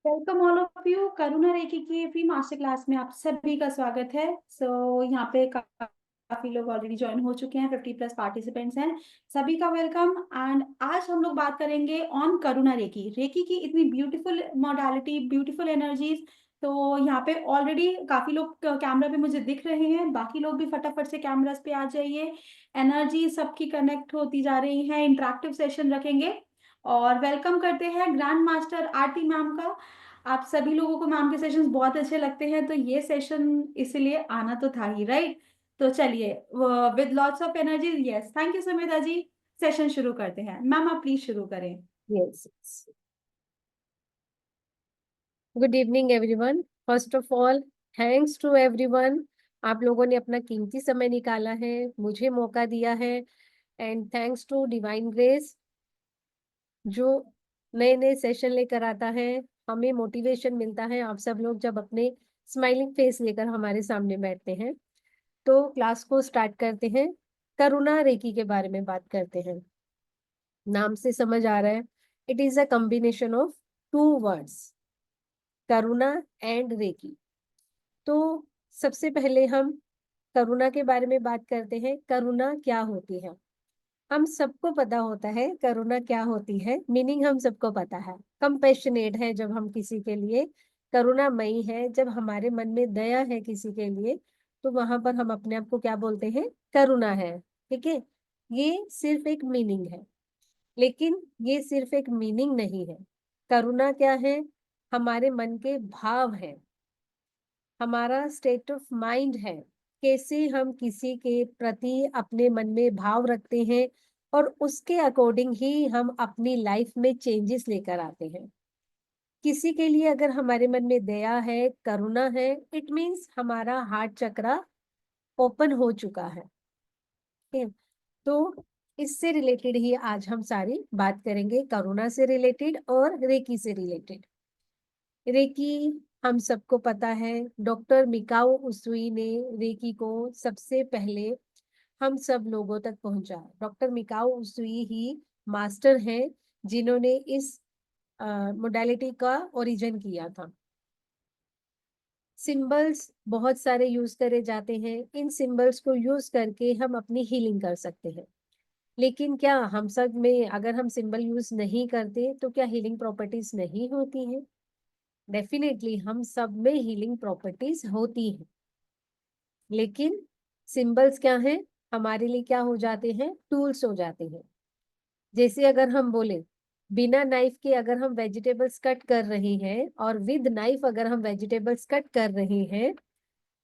Welcome all of you Karuna Reiki की free master class में आप सभी का स्वागत है। यहाँ पे काफी लोग ऑलरेडी ज्वाइन हो चुके हैं, 50+ पार्टिसिपेंट्स हैं। सभी का वेलकम। एंड आज हम लोग बात करेंगे ऑन करुणा रेकी रेकी की इतनी ब्यूटीफुल मॉडलिटी, ब्यूटीफुल एनर्जीज। तो यहाँ पे ऑलरेडी काफी लोग कैमरा पे मुझे दिख रहे हैं, बाकी लोग भी फटाफट से कैमरास पे आ जाइए। एनर्जी सबकी कनेक्ट होती जा रही है, इंटरेक्टिव सेशन रखेंगे। और वेलकम करते हैं ग्रैंड मास्टर आरती मैम का। आप सभी लोगों को मैम के सेशंस बहुत अच्छे लगते हैं, तो ये सेशन इसीलिए आना तो था ही, राइट। तो चलिए, with lots of energy, yes, thank you Samita ji. Session शुरू करते हैं। मैम आप प्लीज शुरू करें। Yes. Good evening everyone. First of all, thanks to everyone. आप लोगों ने अपना कीमती समय निकाला है, मुझे मौका दिया है। And thanks to divine grace, जो नए नए सेशन लेकर आता है। हमें मोटिवेशन मिलता है आप सब लोग जब अपने स्माइलिंग फेस लेकर हमारे सामने बैठते हैं। तो क्लास को स्टार्ट करते हैं। करुणा रेकी के बारे में बात करते हैं। नाम से समझ आ रहा है, it is a combination of two words, Karuna and Reiki. तो सबसे पहले हम करुणा के बारे में बात करते हैं। करुणा क्या होती है? हम सबको पता होता है करुणा क्या होती है, मीनिंग हम सबको पता है। कंपैशनेट है जब हम किसी के लिए, करुणामयी है जब हमारे मन में दया है किसी के लिए, तो वहां पर हम अपने आप को क्या बोलते हैं? करुणा है। ठीक है, ये सिर्फ एक मीनिंग है, लेकिन ये सिर्फ एक मीनिंग नहीं है। करुणा क्या है? हमारे मन के भाव है, हमारा स्टेट ऑफ माइंड है। कैसे हम किसी के प्रति अपने मन में भाव रखते हैं, और उसके अकॉर्डिंग ही हम अपनी लाइफ में चेंजेस लेकर आते हैं। किसी के लिए अगर हमारे मन में दया है, करुणा है, इट मीन्स हमारा हार्ट चक्रा ओपन हो चुका है। ठीक है? तो इससे रिलेटेड ही आज हम सारी बात करेंगे, करुणा से रिलेटेड और रेकी से रिलेटेड। रेकी हम सबको पता है, डॉक्टर मिकाओ उसुई ने रेकी को सबसे पहले हम सब लोगों तक पहुंचा। डॉक्टर मिकाओ उसुई ही मास्टर हैं जिन्होंने इस मोडालिटी का ओरिजिन किया था। सिंबल्स बहुत सारे यूज करे जाते हैं, इन सिंबल्स को यूज करके हम अपनी हीलिंग कर सकते हैं। लेकिन क्या हम सब में अगर हम सिंबल यूज नहीं करते तो क्या हीलिंग प्रॉपर्टीज नहीं होती हैं? डेफिनेटली हम सब में हीलिंग प्रॉपर्टीज होती हैं, लेकिन सिंबल्स क्या हैं? हमारे लिए क्या हो जाते हैं? टूल्स हो जाते हैं। जैसे अगर हम बोले, बिना नाइफ के अगर हम वेजिटेबल्स कट कर रहे हैं, और विद नाइफ अगर हम वेजिटेबल्स कट कर रहे हैं,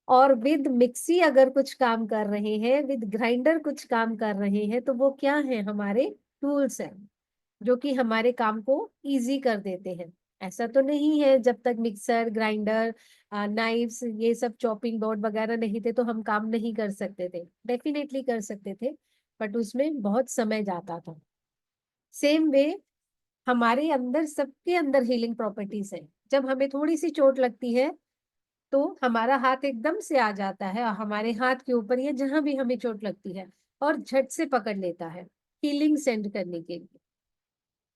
और विद मिक्सी अगर कुछ काम कर रहे हैं, विद ग्राइंडर कुछ काम कर रहे हैं, तो वो क्या है? हमारे टूल्स हैं, जो कि हमारे काम को इजी कर देते हैं। ऐसा तो नहीं है जब तक मिक्सर, ग्राइंडर, नाइफ्स, ये सब चॉपिंग बोर्ड वगैरह नहीं थे तो हम काम नहीं कर सकते थे। डेफिनेटली कर सकते थे, बट उसमें बहुत समय जाता था। सेम वे हमारे अंदर, सबके अंदर हीलिंग प्रॉपर्टीज है। जब हमें थोड़ी सी चोट लगती है तो हमारा हाथ एकदम से आ जाता है, और हमारे हाथ के ऊपर या जहां भी हमें चोट लगती है, और झट से पकड़ लेता है हीलिंग सेंड करने के लिए।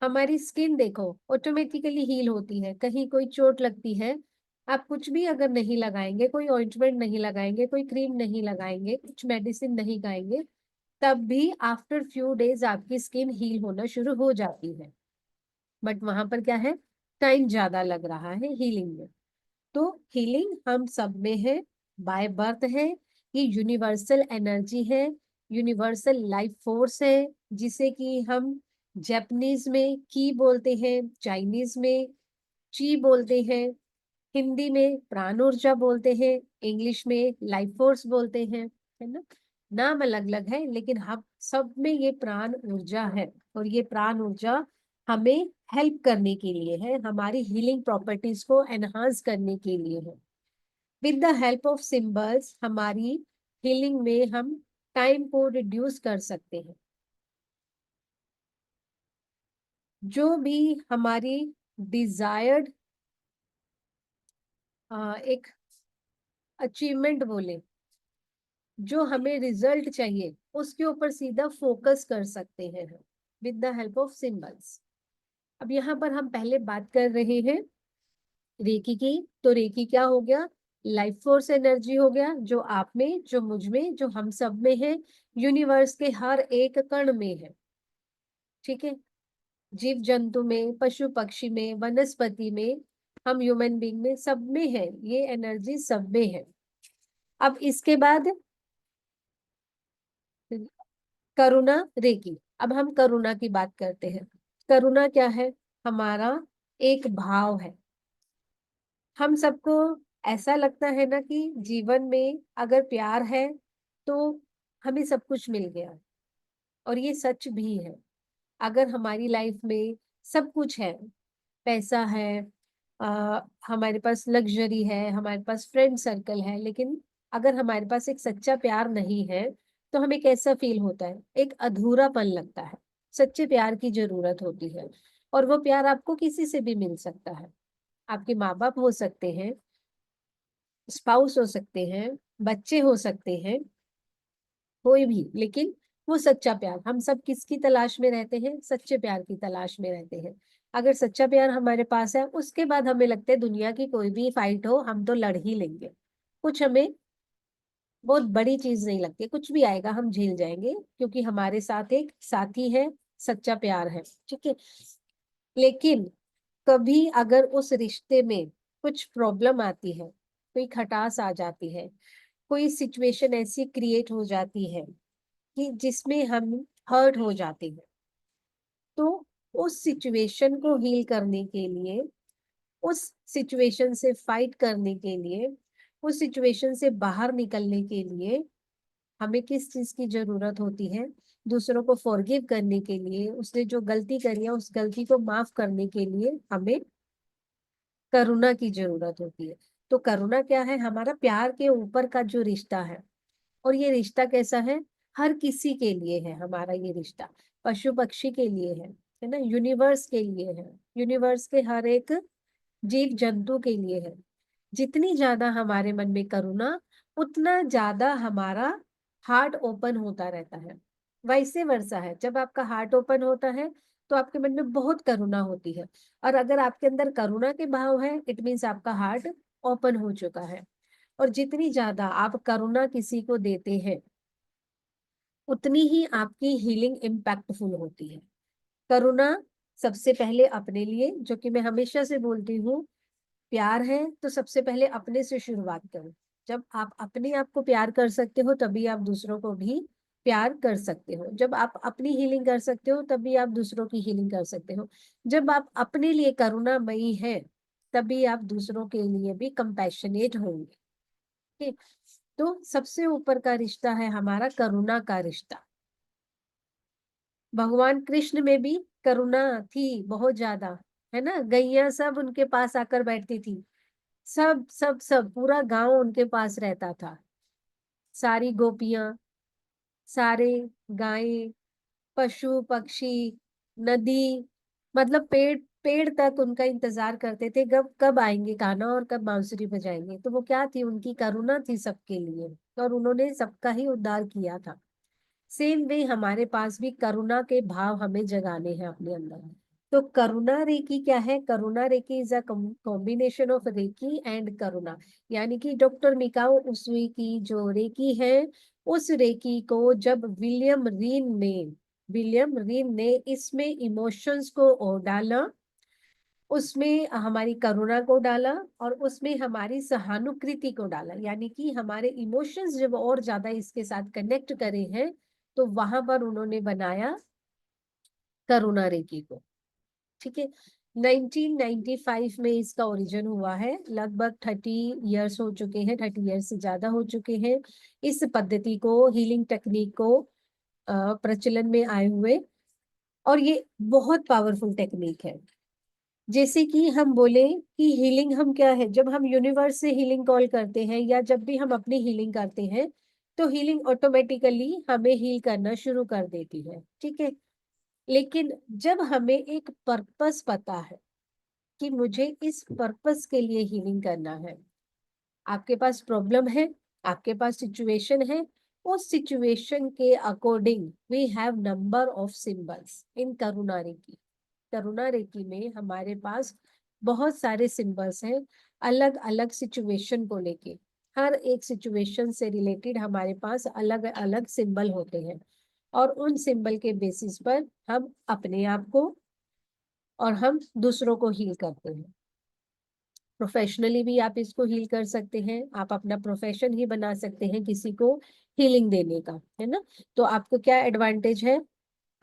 हमारी स्किन देखो, ऑटोमेटिकली हील होती है। कहीं कोई चोट लगती है, आप कुछ भी अगर नहीं लगाएंगे, कोई ऑइंटमेंट नहीं लगाएंगे, कोई क्रीम नहीं लगाएंगे, कुछ मेडिसिन नहीं खाएंगे, तब भी आफ्टर फ्यू डेज आपकी स्किन हील होना शुरू हो जाती है। बट वहां पर क्या है? टाइम ज्यादा लग रहा है हीलिंग में। तो हीलिंग हम सब में है, बाय बर्थ है। ये यूनिवर्सल एनर्जी है, यूनिवर्सल लाइफ फोर्स है, जिसे कि हम जापानीज में की बोलते हैं, चाइनीज में ची बोलते हैं, हिंदी में प्राण ऊर्जा बोलते हैं, इंग्लिश में लाइफ फोर्स बोलते हैं, है ना? नाम अलग अलग है, लेकिन हम सब में ये प्राण ऊर्जा है। और ये प्राण ऊर्जा हमें हेल्प करने के लिए है, हमारी हीलिंग प्रॉपर्टीज को एनहांस करने के लिए है। With the help of symbols हमारी हीलिंग में हम टाइम को रिड्यूस कर सकते हैं। जो भी हमारी डिजायर्ड एक अचीवमेंट बोले, जो हमें रिजल्ट चाहिए, उसके ऊपर सीधा फोकस कर सकते हैं हम with the help of symbols. अब यहाँ पर हम पहले बात कर रहे हैं रेकी की, तो रेकी क्या हो गया, लाइफ फोर्स एनर्जी हो गया, जो आप में, जो मुझ में, जो हम सब में है, यूनिवर्स के हर एक कण में है। ठीक है, जीव जंतु में, पशु पक्षी में, वनस्पति में, हम ह्यूमन बीइंग में, सब में है, ये एनर्जी सब में है। अब इसके बाद करुणा रेकी। अब हम करुणा की बात करते हैं। करुणा क्या है, हमारा एक भाव है। हम सबको ऐसा लगता है ना कि जीवन में अगर प्यार है तो हमें सब कुछ मिल गया, और ये सच भी है। अगर हमारी लाइफ में सब कुछ है, पैसा है, हमारे पास लग्जरी है, हमारे पास फ्रेंड सर्कल है, लेकिन अगर हमारे पास एक सच्चा प्यार नहीं है तो हमें कैसा फील होता है, एक अधूरापन लगता है। सच्चे प्यार की जरूरत होती है, और वो प्यार आपको किसी से भी मिल सकता है। आपके माँ बाप हो सकते हैं, स्पाउस हो सकते हैं, बच्चे हो सकते हैं, कोई भी, लेकिन वो सच्चा प्यार, हम सब किसकी तलाश में रहते हैं, सच्चे प्यार की तलाश में रहते हैं। अगर सच्चा प्यार हमारे पास है, उसके बाद हमें लगता है दुनिया की कोई भी फाइट हो हम तो लड़ ही लेंगे। कुछ हमें बहुत बड़ी चीज नहीं लगती, कुछ भी आएगा हम झेल जाएंगे, क्योंकि हमारे साथ एक साथी है, सच्चा प्यार है। ठीक है, लेकिन कभी अगर उस रिश्ते में कुछ प्रॉब्लम आती है, कोई खटास आ जाती है, कोई सिचुएशन ऐसी क्रिएट हो जाती है कि जिसमें हम हर्ट हो जाते हैं, तो उस सिचुएशन को हील करने के लिए, उस सिचुएशन से फाइट करने के लिए, उस सिचुएशन से बाहर निकलने के लिए हमें किस चीज की जरूरत होती है, दूसरों को फॉरगिव करने के लिए, उसने जो गलती करी है उस गलती को माफ करने के लिए हमें करुणा की जरूरत होती है। तो करुणा क्या है, हमारा प्यार के ऊपर का जो रिश्ता है। और ये रिश्ता कैसा है, हर किसी के लिए है हमारा ये रिश्ता, पशु पक्षी के लिए है ना, यूनिवर्स के लिए है, यूनिवर्स के हर एक जीव जंतु के लिए है। जितनी ज्यादा हमारे मन में करुणा, उतना ज्यादा हमारा हार्ट ओपन होता रहता है। वैसे वर्षा है, जब आपका हार्ट ओपन होता है तो आपके मन में बहुत करुणा होती है, और अगर आपके अंदर करुणा के भाव है, इट मीन्स आपका हार्ट ओपन हो चुका है। और जितनी ज्यादा आप करुणा किसी को देते हैं, उतनी ही आपकी हीलिंग इम्पैक्टफुल होती है। करुणा सबसे पहले अपने लिए, जो कि मैं हमेशा से बोलती हूँ, प्यार है तो सबसे पहले अपने से शुरुआत करो। जब आप अपने आप को प्यार कर सकते हो तभी आप दूसरों को भी प्यार कर सकते हो। जब आप अपनी हीलिंग कर सकते हो तभी आप दूसरों की हीलिंग कर सकते हो। जब आप अपने लिए करुणामयी है, तभी आप दूसरों के लिए भी कंपैशनेट होंगे। ठीक, तो सबसे ऊपर का रिश्ता है हमारा करुणा का रिश्ता। भगवान कृष्ण में भी करुणा थी बहुत ज्यादा, है ना, गैया सब उनके पास आकर बैठती थी, सब सब सब पूरा गांव उनके पास रहता था, सारी गोपियां, सारे गायें, पशु पक्षी, नदी, मतलब पेड़ पेड़ तक उनका इंतजार करते थे, कब कब आएंगे कान्हा और कब बांसुरी बजाएंगे। तो वो क्या थी, उनकी करुणा थी सबके लिए, और उन्होंने सबका ही उद्धार किया था। सेम वे हमारे पास भी करुणा के भाव हमें जगाने हैं अपने अंदर। तो करुणा रेकी क्या है, Karuna reiki is a combination of reiki and Karuna. यानी कि डॉक्टर मिकाओ उसुई की जो रेकी है, उस रेकी को जब विलियम रीन ने इसमें इमोशंस को डाला, उसमें हमारी करुणा को डाला, और उसमें हमारी सहानुभूति को डाला, यानी कि हमारे इमोशंस जब और ज्यादा इसके साथ कनेक्ट करे हैं, तो वहां पर उन्होंने बनाया करुणा रेकी को। ठीक है, 1995 में इसका ओरिजिन हुआ है, लगभग 30 इयर्स हो चुके हैं, 30 इयर्स से ज्यादा हो चुके हैं इस पद्धति को, हीलिंग टेक्निक को प्रचलन में आए हुए। और ये बहुत पावरफुल टेक्निक है। जैसे कि हम बोले कि हीलिंग हम क्या है, जब हम यूनिवर्स से हीलिंग कॉल करते हैं या जब भी हम अपनी हीलिंग करते हैं, तो हीलिंग ऑटोमेटिकली हमें हील करना शुरू कर देती है। ठीक है, लेकिन जब हमें एक पर्पस पता है कि मुझे इस पर्पस के लिए हीलिंग करना है, आपके पास प्रॉब्लम है, आपके पास सिचुएशन है, उस सिचुएशन के according we have number of symbols in Karuna Reiki. Karuna Reiki में हमारे पास बहुत सारे सिंबल्स हैं अलग अलग सिचुएशन को लेके। हर एक सिचुएशन से रिलेटेड हमारे पास अलग अलग सिंबल होते हैं, और उन सिंबल के बेसिस पर हम अपने आप को और हम दूसरों को हील करते हैं। प्रोफेशनली भी आप इसको हील कर सकते हैं, आप अपना प्रोफेशन ही बना सकते हैं किसी को हीलिंग देने का, है ना। तो आपको क्या एडवांटेज है,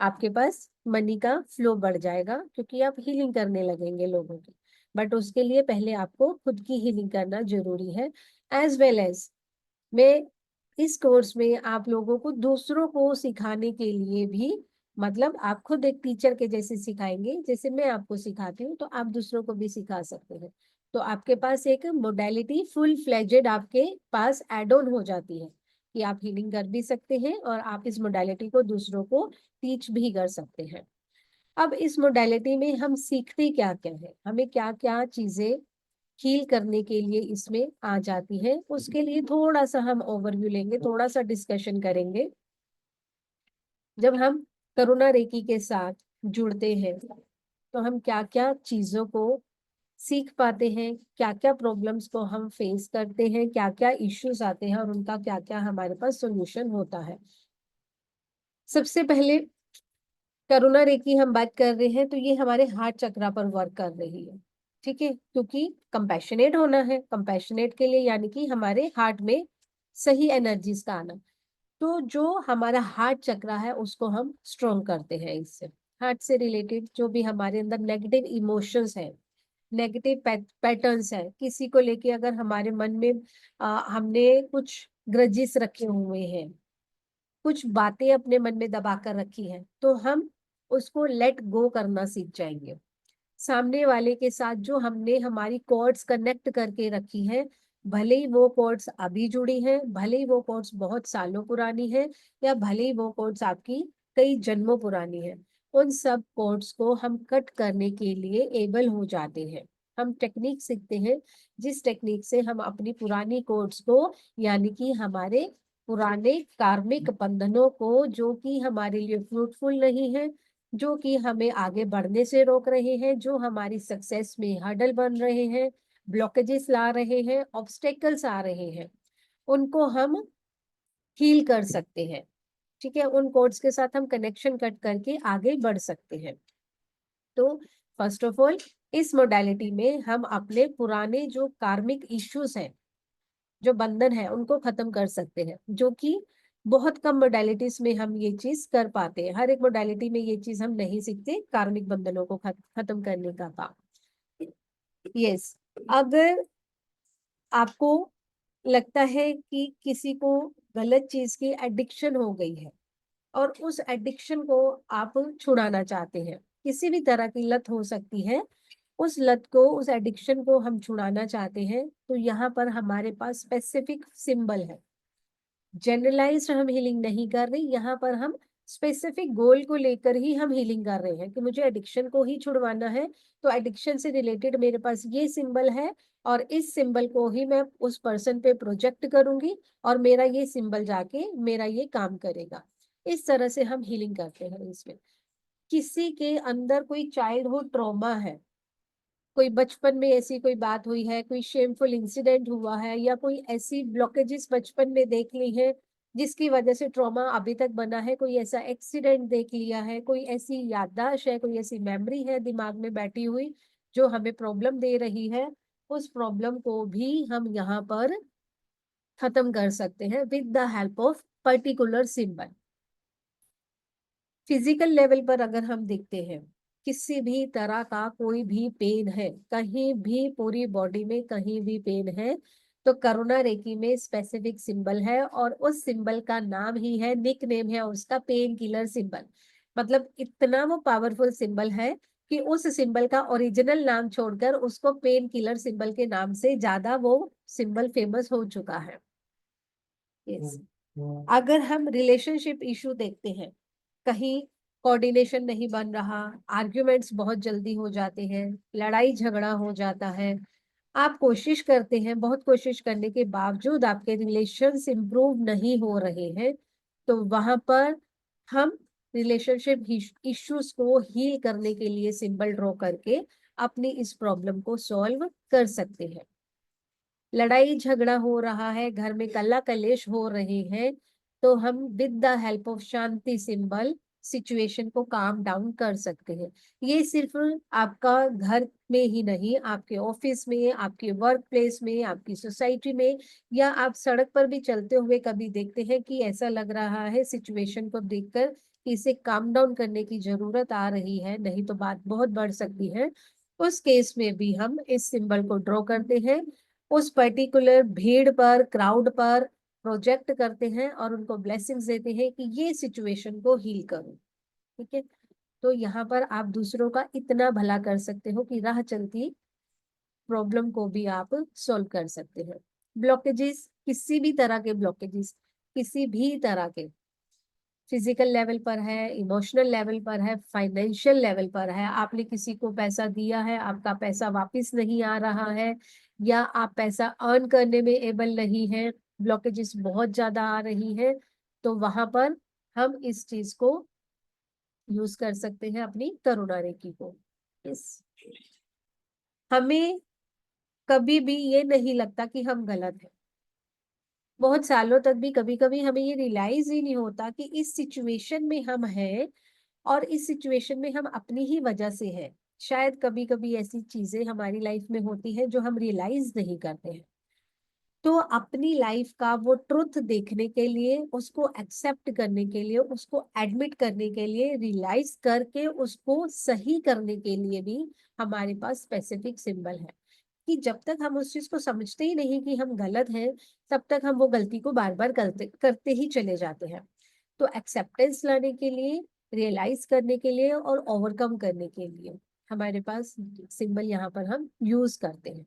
आपके पास मनी का फ्लो बढ़ जाएगा क्योंकि आप हीलिंग करने लगेंगे लोगों की। बट उसके लिए पहले आपको खुद की हीलिंग करना जरूरी है। एज वेल एज मैं इस कोर्स में आप लोगों को दूसरों को सिखाने के लिए भी, मतलब आप खुद एक टीचर के जैसे सिखाएंगे, जैसे मैं आपको सिखाती हूँ तो आप दूसरों को भी सिखा सकते हैं। तो आपके पास एक मोडेलिटी फुल फ्लेजेड आपके पास एड ऑन हो जाती है कि आप हीलिंग कर भी सकते हैं और आप इस मोडेलिटी को दूसरों को टीच भी कर सकते हैं। अब इस मोडेलिटी में हम सीखते क्या क्या है, हमें क्या क्या चीजें हील करने के लिए इसमें आ जाती है, उसके लिए थोड़ा सा हम ओवरव्यू लेंगे, थोड़ा सा डिस्कशन करेंगे। जब हम करुणा रेकी के साथ जुड़ते हैं तो हम क्या क्या चीजों को सीख पाते हैं, क्या क्या प्रॉब्लम्स को हम फेस करते हैं, क्या क्या इश्यूज आते हैं और उनका क्या क्या हमारे पास सॉल्यूशन होता है। सबसे पहले करुणा रेकी हम बात कर रहे हैं तो ये हमारे हार्ट चक्रा पर वर्क कर रही है, ठीक है, क्योंकि कंपैशनेट होना है। कंपैशनेट के लिए यानी कि हमारे हार्ट में सही एनर्जीज का आना। तो जो हमारा हार्ट चक्रा है उसको हम स्ट्रॉन्ग करते हैं इससे। हार्ट से रिलेटेड जो भी हमारे अंदर नेगेटिव इमोशंस है, नेगेटिव पैटर्न्स है, किसी को लेके अगर हमारे मन में हमने कुछ ग्रजेस रखे हुए हैं, कुछ बातें अपने मन में दबा कर रखी है, तो हम उसको लेट गो करना सीख जाएंगे। सामने वाले के साथ जो हमने हमारी कॉर्ड्स कनेक्ट करके रखी है, भले ही वो कॉर्ड्स अभी जुड़ी हैं, भले ही वो कॉर्ड्स बहुत सालों पुरानी है, या भले ही वो कॉर्ड्स आपकी कई जन्मों पुरानी है, उन सब कॉर्ड्स को हम कट करने के लिए एबल हो जाते हैं। हम टेक्निक सीखते हैं जिस टेक्निक से हम अपनी पुरानी कॉर्ड्स को, यानी कि हमारे पुराने कार्मिक बंधनों को, जो कि हमारे लिए फ्रूटफुल नहीं है, जो कि हमें आगे बढ़ने से रोक रहे हैं, जो हमारी सक्सेस में हर्डल बन रहे हैं, ब्लॉकेजेस ला रहे हैं, ऑब्स्टेकल्स आ रहे हैं, उनको हम हील कर सकते हैं। ठीक है, उन कोड्स के साथ हम कनेक्शन कट करके आगे बढ़ सकते हैं। तो फर्स्ट ऑफ ऑल इस मोडालिटी में हम अपने पुराने जो कार्मिक इश्यूज हैं, जो बंधन है, उनको खत्म कर सकते हैं, जो कि बहुत कम मोडालिटीज में हम ये चीज कर पाते हैं। हर एक मोडालिटी में ये चीज हम नहीं सीखते, कार्मिक बंधनों को खत्म करने का काम। यस, अगर आपको लगता है कि किसी को गलत चीज की एडिक्शन हो गई है और उस एडिक्शन को आप छुड़ाना चाहते हैं, किसी भी तरह की लत हो सकती है, उस लत को, उस एडिक्शन को हम छुड़ाना चाहते हैं, तो यहाँ पर हमारे पास स्पेसिफिक सिंबल है। जनरलाइज्ड हम हीलिंग नहीं कर रहे, यहाँ पर हम स्पेसिफिक गोल को लेकर ही हम हीलिंग कर रहे हैं कि मुझे एडिक्शन को ही छुड़वाना है। तो एडिक्शन से रिलेटेड मेरे पास ये सिंबल है और इस सिंबल को ही मैं उस पर्सन पे प्रोजेक्ट करूंगी और मेरा ये सिंबल जाके मेरा ये काम करेगा। इस तरह से हम हीलिंग करते हैं इसमें। किसी के अंदर कोई चाइल्डहुड ट्रॉमा है, कोई बचपन में ऐसी कोई बात हुई है, कोई शेमफुल इंसिडेंट हुआ है, या कोई ऐसी ब्लॉकेजेस बचपन में देख ली है जिसकी वजह से ट्रॉमा अभी तक बना है, कोई ऐसा एक्सीडेंट देख लिया है, कोई ऐसी याददाश्त है, कोई ऐसी मेमोरी है दिमाग में बैठी हुई जो हमें प्रॉब्लम दे रही है, उस प्रॉब्लम को भी हम यहाँ पर खत्म कर सकते हैं with the help of particular symbol. Physical level पर अगर हम देखते हैं, किसी भी तरह का कोई भी पेन है, कहीं भी पूरी बॉडी में कहीं भी पेन है, तो करुणा रेकी में स्पेसिफिक सिंबल है और उस सिंबल का नाम ही है, निक नेम है उसका, पेन किलर सिंबल। मतलब इतना वो पावरफुल सिंबल है कि उस सिंबल का ओरिजिनल नाम छोड़कर उसको पेन किलर सिंबल के नाम से ज्यादा वो सिंबल फेमस हो चुका है। yes. अगर हम रिलेशनशिप इशू देखते हैं, कहीं कोऑर्डिनेशन नहीं बन रहा, आर्ग्यूमेंट्स बहुत जल्दी हो जाते हैं, लड़ाई झगड़ा हो जाता है, आप कोशिश करते हैं, बहुत कोशिश करने के बावजूद आपके रिलेशंस इंप्रूव नहीं हो रहे हैं, तो वहां पर हम रिलेशनशिप इश्यूज को हील करने के लिए सिंबल ड्रॉ करके अपनी इस प्रॉब्लम को सॉल्व कर सकते हैं। लड़ाई झगड़ा हो रहा है, घर में कल्ला कलेश हो रहे हैं, तो हम with the help of Shanti symbol situation को काम डाउन कर सकते हैं। ये सिर्फ आपका घर में ही नहीं, आपके ऑफिस में, आपके वर्क प्लेस में, आपकी सोसाइटी में, या आप सड़क पर भी चलते हुए कभी देखते हैं कि ऐसा लग रहा है सिचुएशन को देखकर कि इसे काम डाउन करने की जरूरत आ रही है, नहीं तो बात बहुत बढ़ सकती है। उस केस में भी हम इस सिंबल को ड्रॉ करते हैं, उस पर्टिकुलर भीड़ पर, क्राउड पर प्रोजेक्ट करते हैं और उनको ब्लेसिंग्स देते हैं कि ये सिचुएशन को हील करो। ठीक है, तो यहाँ पर आप दूसरों का इतना भला कर सकते हो कि राह चलती प्रॉब्लम को भी आप सॉल्व कर सकते हैं। ब्लॉकेजेस, किसी भी तरह के ब्लॉकेजेस, किसी भी तरह के, फिजिकल लेवल पर है, इमोशनल लेवल पर है, फाइनेंशियल लेवल पर है, आपने किसी को पैसा दिया है, आपका पैसा वापस नहीं आ रहा है, या आप पैसा अर्न करने में एबल नहीं है, ब्लॉकेजेस बहुत ज्यादा आ रही है, तो वहां पर हम इस चीज को यूज कर सकते हैं, अपनी करुणा रेखी को। इस हमें कभी भी ये नहीं लगता कि हम गलत हैं। बहुत सालों तक भी कभी कभी हमें ये रियलाइज ही नहीं होता कि इस सिचुएशन में हम हैं, और इस सिचुएशन में हम अपनी ही वजह से हैं। शायद कभी कभी ऐसी चीजें हमारी लाइफ में होती है जो हम रियलाइज नहीं करते हैं। तो अपनी लाइफ का वो ट्रुथ देखने के लिए, उसको एक्सेप्ट करने के लिए, उसको एडमिट करने के लिए, रियलाइज करके उसको सही करने के लिए भी हमारे पास स्पेसिफिक सिंबल है। कि जब तक हम उस चीज को समझते ही नहीं कि हम गलत हैं, तब तक हम वो गलती को बार बार करते करते ही चले जाते हैं। तो एक्सेप्टेंस लाने के लिए, रियलाइज करने के लिए और ओवरकम करने के लिए हमारे पास सिंबल यहाँ पर हम यूज करते हैं।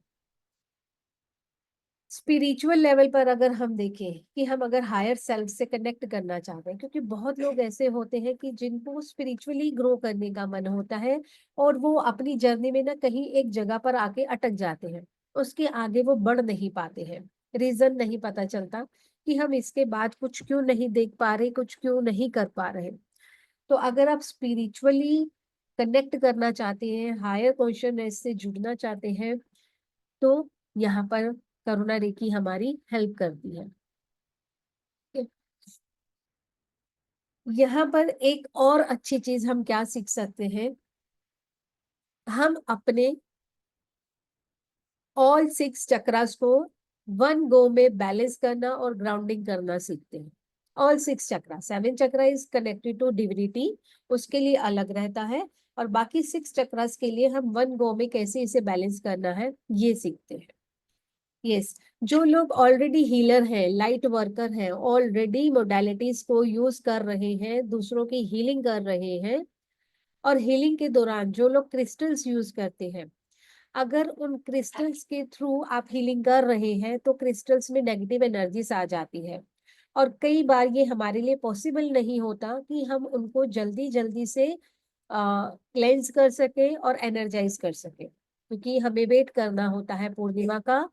स्पिरिचुअल लेवल पर अगर हम देखें कि हम अगर हायर सेल्फ से कनेक्ट करना चाहते हैं, क्योंकि बहुत लोग ऐसे होते हैं कि जिनको स्पिरिचुअली ग्रो करने का मन होता है, और वो अपनी जर्नी में ना कहीं एक जगह पर आके अटक जाते हैं, उसके आगे वो बढ़ नहीं पाते हैं। रीजन नहीं पता चलता कि हम इसके बाद कुछ क्यों नहीं देख पा रहे, कुछ क्यों नहीं कर पा रहे। तो अगर आप स्पिरिचुअली कनेक्ट करना चाहते हैं, हायर कॉन्शियसनेस से जुड़ना चाहते हैं, तो यहाँ पर करुणा रेखी हमारी हेल्प करती है। यहाँ पर एक और अच्छी चीज हम क्या सीख सकते हैं, हम अपने ऑल 6 चक्रास को वन गो में बैलेंस करना और ग्राउंडिंग करना सीखते हैं। All 6 chakra, 7 chakra is connected to divinity, उसके लिए अलग रहता है, और बाकी 6 चक्रास के लिए हम वन गो में कैसे इसे बैलेंस करना है ये सीखते हैं। यस, जो लोग ऑलरेडी हीलर हैं, लाइट वर्कर हैं, ऑलरेडी मोडालिटीज को यूज कर रहे हैं, दूसरों की हीलिंग कर रहे हैं, और हीलिंग के दौरान जो लोग क्रिस्टल्स यूज करते हैं, अगर उन क्रिस्टल्स के थ्रू आप हीलिंग कर रहे हैं तो क्रिस्टल्स में नेगेटिव एनर्जीज आ जाती है, और कई बार ये हमारे लिए पॉसिबल नहीं होता कि हम उनको जल्दी जल्दी से क्लेंस कर सके और एनर्जाइज कर सके, क्योंकि हमें वेट करना होता है पूर्णिमा का,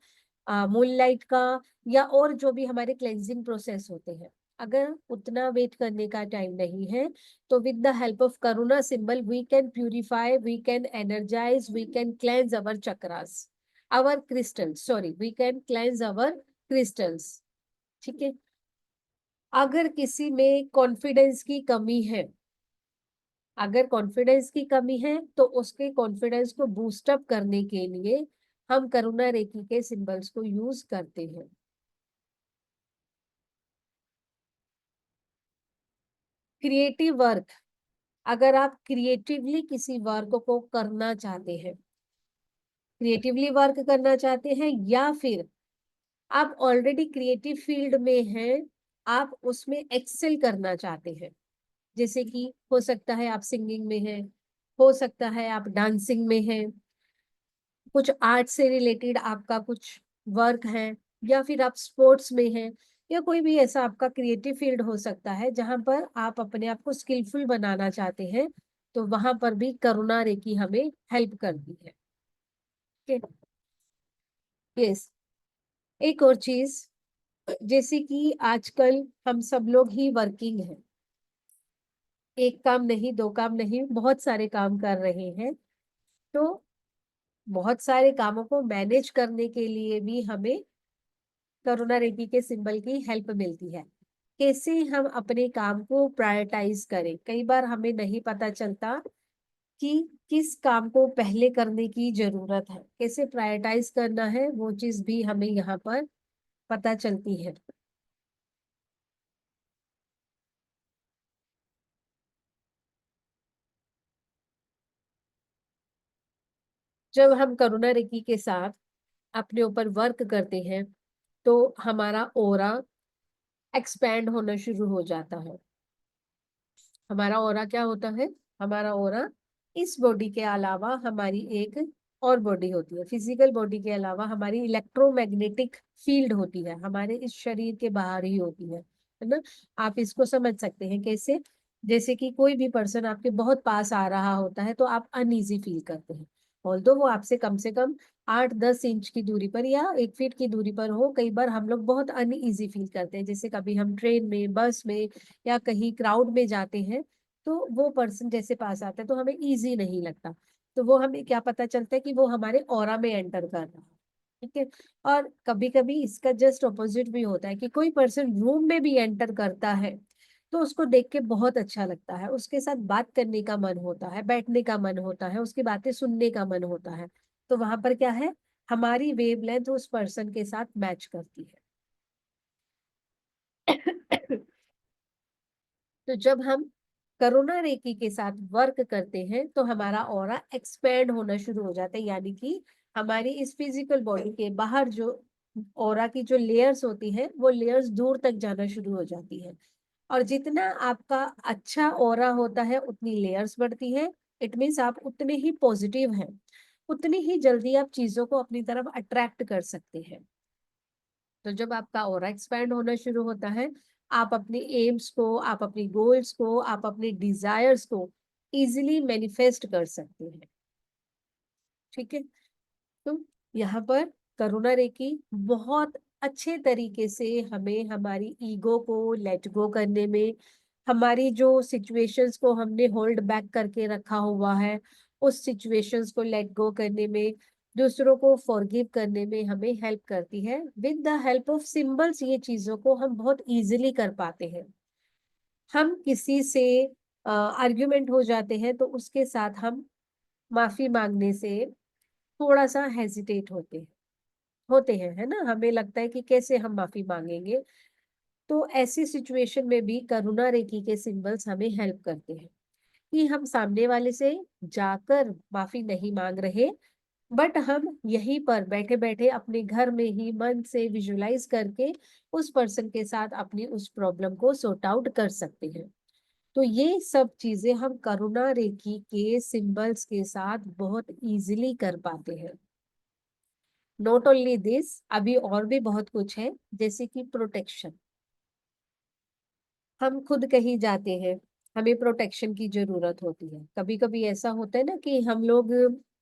मूनलाइट का, या और जो भी हमारे क्लेंजिंग प्रोसेस होते हैं। अगर उतना वेट करने का टाइम नहीं है, तो with the help of Karuna symbol we can purify, we can energise, we can cleanse our chakras, our crystals, sorry, we can cleanse our crystals. ठीक है, अगर किसी में कॉन्फिडेंस की कमी है, अगर कॉन्फिडेंस की कमी है, तो उसके कॉन्फिडेंस को बूस्ट अप करने के लिए हम करुणा रेखी के सिंबल्स को यूज करते हैं। क्रिएटिव वर्क, अगर आप क्रिएटिवली किसी वर्क को करना चाहते हैं, क्रिएटिवली वर्क करना चाहते हैं, या फिर आप ऑलरेडी क्रिएटिव फील्ड में हैं, आप उसमें एक्सेल करना चाहते हैं, जैसे कि हो सकता है आप सिंगिंग में हैं, हो सकता है आप डांसिंग में हैं, कुछ आर्ट से रिलेटेड आपका कुछ वर्क है, या फिर आप स्पोर्ट्स में हैं, या कोई भी ऐसा आपका क्रिएटिव फील्ड हो सकता है जहां पर आप अपने आप को स्किलफुल बनाना चाहते हैं, तो वहां पर भी करुणा रेखी हमें हेल्प करती है। यस, एक और चीज, जैसे कि आजकल हम सब लोग ही वर्किंग हैं, एक काम नहीं, दो काम नहीं, बहुत सारे काम कर रहे हैं, तो बहुत सारे कामों को मैनेज करने के लिए भी हमें करुणा रेखी के सिंबल की हेल्प मिलती है। कैसे हम अपने काम को प्रायोरिटाइज करें, कई बार हमें नहीं पता चलता कि किस काम को पहले करने की जरूरत है, कैसे प्रायोरिटाइज करना है, वो चीज भी हमें यहाँ पर पता चलती है। जब हम करुणा रेखी के साथ अपने ऊपर वर्क करते हैं तो हमारा ओरा एक्सपैंड होना शुरू हो जाता है। हमारा ओरा क्या होता है? हमारा ओरा इस बॉडी के अलावा हमारी एक और बॉडी होती है, फिजिकल बॉडी के अलावा हमारी इलेक्ट्रोमैग्नेटिक फील्ड होती है, हमारे इस शरीर के बाहर ही होती है ना। आप इसको समझ सकते हैं कैसे? जैसे कि कोई भी पर्सन आपके बहुत पास आ रहा होता है तो आप अनईजी फील करते हैं, ऑल्दो वो आपसे कम से कम 8-10 इंच की दूरी पर या 1 फीट की दूरी पर हो। कई बार हम लोग बहुत अनईजी फील करते हैं, जैसे कभी हम ट्रेन में, बस में या कहीं क्राउड में जाते हैं तो वो पर्सन जैसे पास आता है तो हमें इजी नहीं लगता। तो वो हमें क्या पता चलता है कि वो हमारे ऑरा में एंटर कर रहा है। ठीक है। और कभी कभी इसका जस्ट ऑपोजिट भी होता है कि कोई पर्सन रूम में भी एंटर करता है तो उसको देख के बहुत अच्छा लगता है, उसके साथ बात करने का मन होता है, बैठने का मन होता है, उसकी बातें सुनने का मन होता है। तो वहां पर क्या है, हमारी वेवलेंथ उस पर्सन के साथ मैच करती है। तो जब हम करुणा रेखी के साथ वर्क करते हैं तो हमारा ऑरा एक्सपैंड होना शुरू हो जाता है, यानी कि हमारी इस फिजिकल बॉडी के बाहर जो ऑरा की जो लेयर्स होती है वो लेयर्स दूर तक जाना शुरू हो जाती है। और जितना आपका अच्छा ऑरा होता है उतनी लेयर्स बढ़ती है। इट मीन्स आप उतने ही पॉजिटिव हैं, उतनी ही जल्दी आप चीजों को अपनी तरफ अट्रैक्ट कर सकते हैं। तो जब आपका ऑरा एक्सपैंड होना शुरू होता है, आप अपने एम्स को, आप अपनी गोल्स को, आप अपने डिजायर्स को इजीली मैनिफेस्ट कर सकते हैं। ठीक है। तो यहाँ पर करुणा रेखी बहुत अच्छे तरीके से हमें हमारी ईगो को लेट गो करने में, हमारी जो सिचुएशंस को हमने होल्ड बैक करके रखा हुआ है उस सिचुएशंस को लेट गो करने में, दूसरों को फॉरगिव करने में हमें हेल्प करती है। With the help of symbols ये चीजों को हम बहुत इजीली कर पाते हैं। हम किसी से आर्ग्यूमेंट हो जाते हैं तो उसके साथ हम माफी मांगने से थोड़ा सा हेजिटेट होते हैं है ना, हमें लगता है कि कैसे हम माफी मांगेंगे। तो ऐसी सिचुएशन में भी करुणा रेखी के सिंबल्स हमें हेल्प करते हैं कि हम सामने वाले से जाकर माफी नहीं मांग रहे, बट हम यहीं पर बैठे बैठे अपने घर में ही मन से विजुलाइज करके उस पर्सन के साथ अपनी उस प्रॉब्लम को सॉर्ट आउट कर सकते हैं। तो ये सब चीजें हम करुणा रेखी के सिंबल्स के साथ बहुत इजीली कर पाते हैं। नॉट ओनली दिस, अभी और भी बहुत कुछ है, जैसे कि प्रोटेक्शन। हम खुद कहीं जाते हैं, हमें प्रोटेक्शन की जरूरत होती है। कभी कभी ऐसा होता है ना कि हम लोग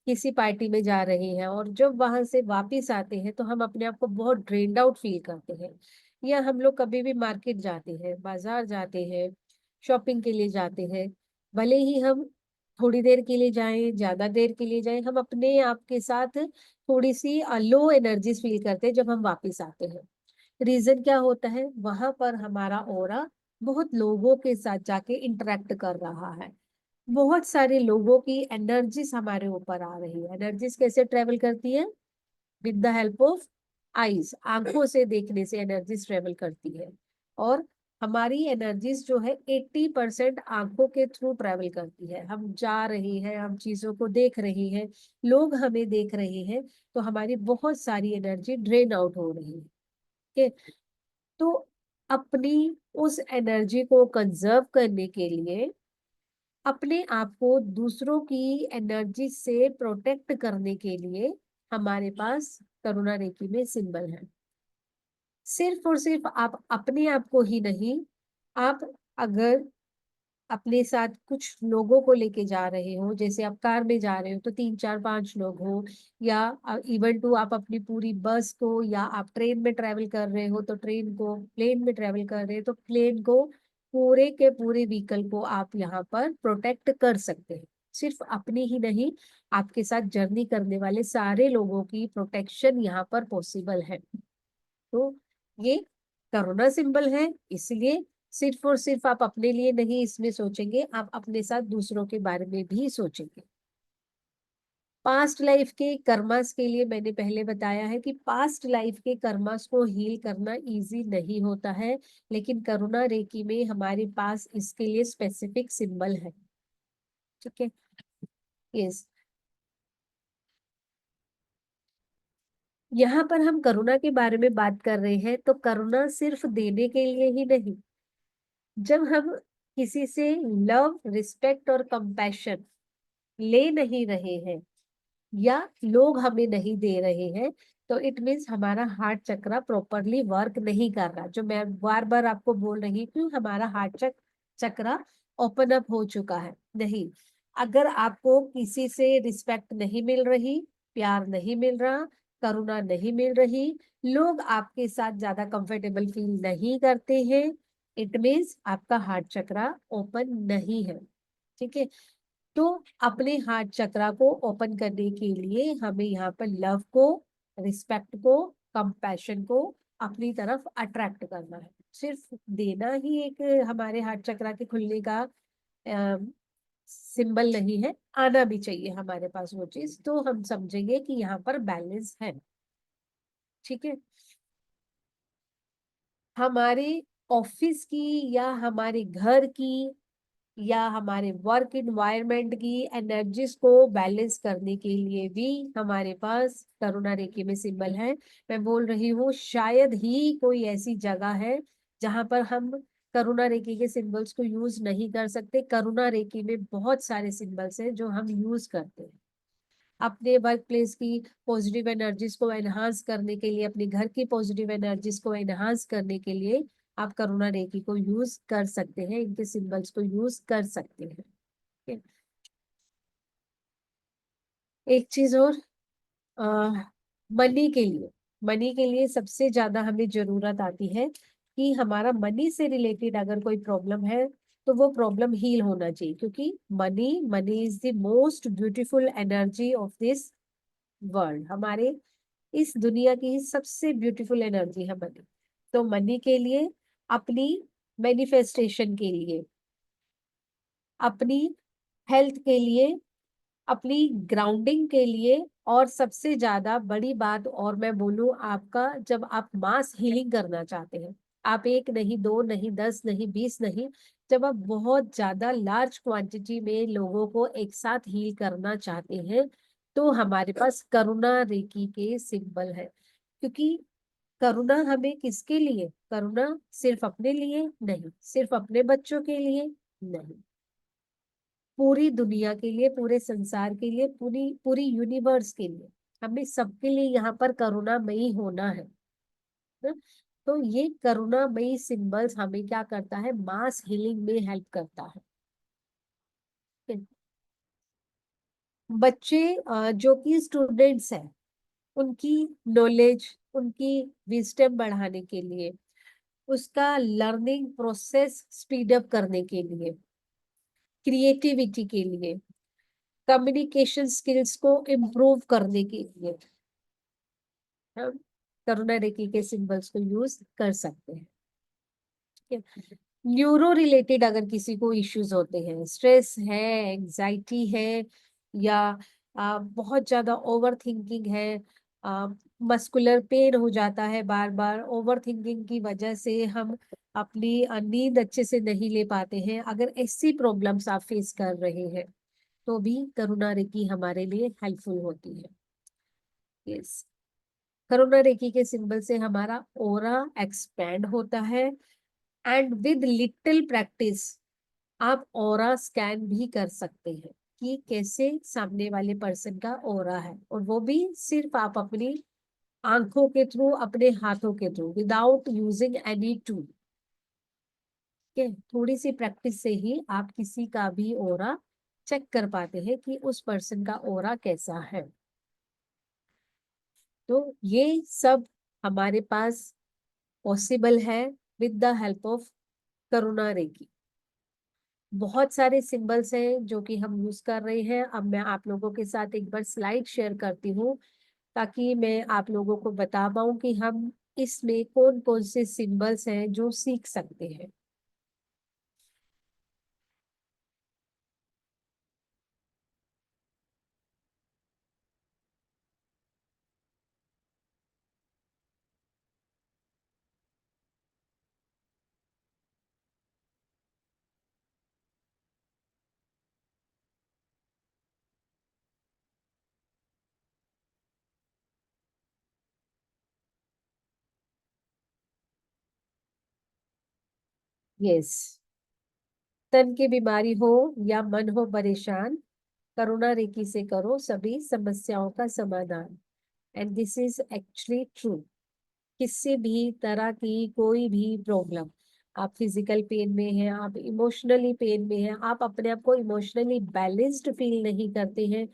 किसी पार्टी में जा रहे हैं और जब वहां से वापस आते हैं तो हम अपने आप को बहुत ड्रेन्ड आउट फील करते हैं। या हम लोग कभी भी मार्केट जाते हैं, बाजार जाते हैं, शॉपिंग के लिए जाते हैं, भले ही हम थोड़ी देर के लिए जाएं, ज्यादा देर के लिए जाएं, हम अपने आप के साथ थोड़ी सी लो एनर्जीज फील करते हैं जब हम वापस आते हैं। रीजन क्या होता है, वहां पर हमारा ऑरा बहुत लोगों के साथ जाके इंटरेक्ट कर रहा है, बहुत सारे लोगों की एनर्जीज हमारे ऊपर आ रही है। एनर्जीज कैसे ट्रेवल करती है? With the help of eyes, आंखों से देखने से एनर्जीज ट्रेवल करती है। और हमारी एनर्जीज जो है 80% आंखों के थ्रू ट्रेवल करती है। हम जा रहे हैं, हम चीजों को देख रहे हैं, लोग हमें देख रहे हैं, तो हमारी बहुत सारी एनर्जी ड्रेन आउट हो रही है। ठीक है। तो अपनी उस एनर्जी को कंजर्व करने के लिए, अपने आप को दूसरों की एनर्जी से प्रोटेक्ट करने के लिए हमारे पास करुणा रेखी में सिंबल है। सिर्फ और सिर्फ आप अपने आप को ही नहीं, आप अगर अपने साथ कुछ लोगों को लेके जा रहे हो, जैसे आप कार में जा रहे हो तो 3 4 5 लोग हो, या इवन टू आप अपनी पूरी बस को, या आप ट्रेन में ट्रेवल कर रहे हो तो ट्रेन को, प्लेन में ट्रेवल कर रहे हो तो प्लेन को, पूरे के पूरे व्हीकल को आप यहाँ पर प्रोटेक्ट कर सकते हैं। सिर्फ अपनी ही नहीं, आपके साथ जर्नी करने वाले सारे लोगों की प्रोटेक्शन यहाँ पर पॉसिबल है। तो ये करुणा सिंबल है, इसलिए सिर्फ और सिर्फ आप अपने लिए नहीं इसमें सोचेंगे, आप अपने साथ दूसरों के बारे में भी सोचेंगे। पास्ट लाइफ के कर्मास के लिए मैंने पहले बताया है कि पास्ट लाइफ के कर्मास को हील करना इजी नहीं होता है, लेकिन करुणा रेकी में हमारे पास इसके लिए स्पेसिफिक सिंबल है। ठीक है, यस। यहाँ पर हम करुणा के बारे में बात कर रहे हैं, तो करुणा सिर्फ देने के लिए ही नहीं। जब हम किसी से लव, रिस्पेक्ट और कंपैशन ले नहीं रहे हैं या लोग हमें नहीं दे रहे हैं, तो इट मीन्स हमारा हार्ट चक्र प्रॉपरली वर्क नहीं कर रहा। जो मैं बार बार आपको बोल रही हूँ, हमारा हार्ट चक्र ओपन अप हो चुका है नहीं। अगर आपको किसी से रिस्पेक्ट नहीं मिल रही, प्यार नहीं मिल रहा, करुणा नहीं मिल रही, लोग आपके साथ ज्यादा कंफर्टेबल फील नहीं करते हैं, इट मीन्स आपका हार्ट चक्र ओपन नहीं है। ठीक है, तो अपने हार्ट चक्रा को ओपन करने के लिए हमें यहाँ पर लव को, रिस्पेक्ट को, कंपैशन को अपनी तरफ अट्रैक्ट करना है। सिर्फ देना ही एक हमारे हार्ट चक्रा के खुलने का सिंबल नहीं है, आना भी चाहिए हमारे पास वो चीज, तो हम समझेंगे कि यहाँ पर बैलेंस है। ठीक है, हमारे ऑफिस की या हमारे घर की या हमारे वर्क इन्वायरमेंट की एनर्जीज को बैलेंस करने के लिए भी हमारे पास करुणा रेखी में सिंबल है। मैं बोल रही हूँ शायद ही कोई ऐसी जगह है जहां पर हम करुणा रेखी के सिंबल्स को यूज नहीं कर सकते। करुणा रेखी में बहुत सारे सिंबल्स हैं जो हम यूज करते हैं अपने वर्क प्लेस की पॉजिटिव एनर्जीज को एनहांस करने के लिए, अपने घर की पॉजिटिव एनर्जीज को एनहांस करने के लिए आप करुणा रेखी को यूज कर सकते हैं, इनके सिंबल्स को यूज कर सकते हैं। ठीक है? एक चीज और, मनी के लिए सबसे ज्यादा हमें जरूरत आती है कि हमारा मनी से रिलेटेड अगर कोई प्रॉब्लम है तो वो प्रॉब्लम हील होना चाहिए, क्योंकि money money is the most beautiful energy of this world. हमारे इस दुनिया की सबसे ब्यूटीफुल एनर्जी है मनी। तो मनी के लिए, अपनी मैनिफेस्टेशन के लिए, अपनी हेल्थ के लिए, अपनी ग्राउंडिंग के लिए, और सबसे ज्यादा बड़ी बात और मैं बोलूं, आपका जब आप मास हीलिंग करना चाहते हैं, आप एक नहीं, दो नहीं, 10 नहीं, 20 नहीं, जब आप बहुत ज्यादा लार्ज क्वांटिटी में लोगों को एक साथ हील करना चाहते हैं, तो हमारे पास करुणा रेकी के सिंबल है। क्योंकि करुणा हमें किसके लिए, करुणा सिर्फ अपने लिए नहीं, सिर्फ अपने बच्चों के लिए नहीं, पूरी दुनिया के लिए, पूरे संसार के लिए, पूरी पूरी यूनिवर्स के लिए, हमें सबके लिए यहाँ पर करुणामयी होना है ना? तो ये करुणामयी सिंबल्स हमें क्या करता है, मास हीलिंग में हेल्प करता है। बच्चे जो कि स्टूडेंट्स हैं, उनकी नॉलेज, उनकी विजडम बढ़ाने के लिए, उसका लर्निंग प्रोसेस स्पीड अप करने के लिए, क्रिएटिविटी के लिए, कम्युनिकेशन स्किल्स को इम्प्रूव करने के लिए हम करुणा रेखी के सिंबल्स को यूज कर सकते हैं। ठीक है, न्यूरो रिलेटेड अगर किसी को इश्यूज होते हैं, स्ट्रेस है, एंजाइटी है, या बहुत ज्यादा ओवर थिंकिंग है, मस्कुलर पेन हो जाता है बार बार, ओवर थिंकिंग की वजह से हम अपनी नींद अच्छे से नहीं ले पाते हैं, अगर ऐसी प्रॉब्लम्स आप फेस कर रहे हैं तो भी करुणा रेखी हमारे लिए हेल्पफुल होती है। यस, करुणा रेखी के सिंबल से हमारा ओरा एक्सपैंड होता है, एंड विद लिटिल प्रैक्टिस आप ओरा स्कैन भी कर सकते हैं कि कैसे सामने वाले पर्सन का ओरा है, और वो भी सिर्फ आप अपनी आंखों के थ्रू, अपने हाथों के through, without using any tool. ठीक है, थोड़ी सी प्रैक्टिस से ही आप किसी का भी ओरा चेक कर पाते हैं कि उस पर्सन का ओरा कैसा है। तो ये सब हमारे पास पॉसिबल है विद द हेल्प ऑफ करुणा रेखी। बहुत सारे सिंबल्स हैं जो कि हम यूज कर रहे हैं। अब मैं आप लोगों के साथ एक बार स्लाइड शेयर करती हूँ ताकि मैं आप लोगों को बता पाऊँ कि हम इसमें कौन कौन से सिंबल्स हैं जो सीख सकते हैं। यस, तन की बीमारी हो या मन हो परेशान, करुणा रेकी से करो सभी समस्याओं का समाधान। And this is actually true. किसी भी तरह की कोई भी प्रॉब्लम, आप फिजिकल पेन में हैं, आप इमोशनली पेन में हैं, आप अपने आप को इमोशनली बैलेंस्ड फील नहीं करते हैं,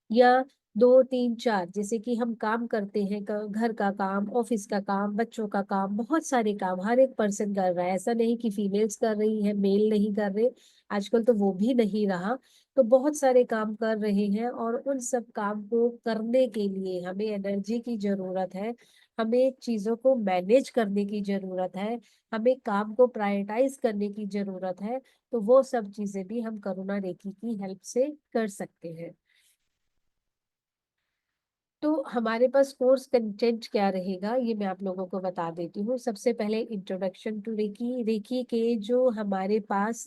या दो तीन चार जैसे कि हम काम करते हैं, घर का काम, ऑफिस का काम, बच्चों का काम, बहुत सारे काम हर एक पर्सन कर रहा है। ऐसा नहीं कि फीमेल्स कर रही है, मेल नहीं कर रहे, आजकल तो वो भी नहीं रहा। तो बहुत सारे काम कर रहे हैं और उन सब काम को करने के लिए हमें एनर्जी की जरूरत है, हमें चीजों को मैनेज करने की जरूरत है, हमें काम को प्रायोरिटाइज करने की जरूरत है। तो वो सब चीजें भी हम करुणा रेखी की हेल्प से कर सकते हैं। तो हमारे पास कोर्स कंटेंट क्या रहेगा ये मैं आप लोगों को बता देती हूँ। सबसे पहले इंट्रोडक्शन टू रेकी, रेकी के जो हमारे पास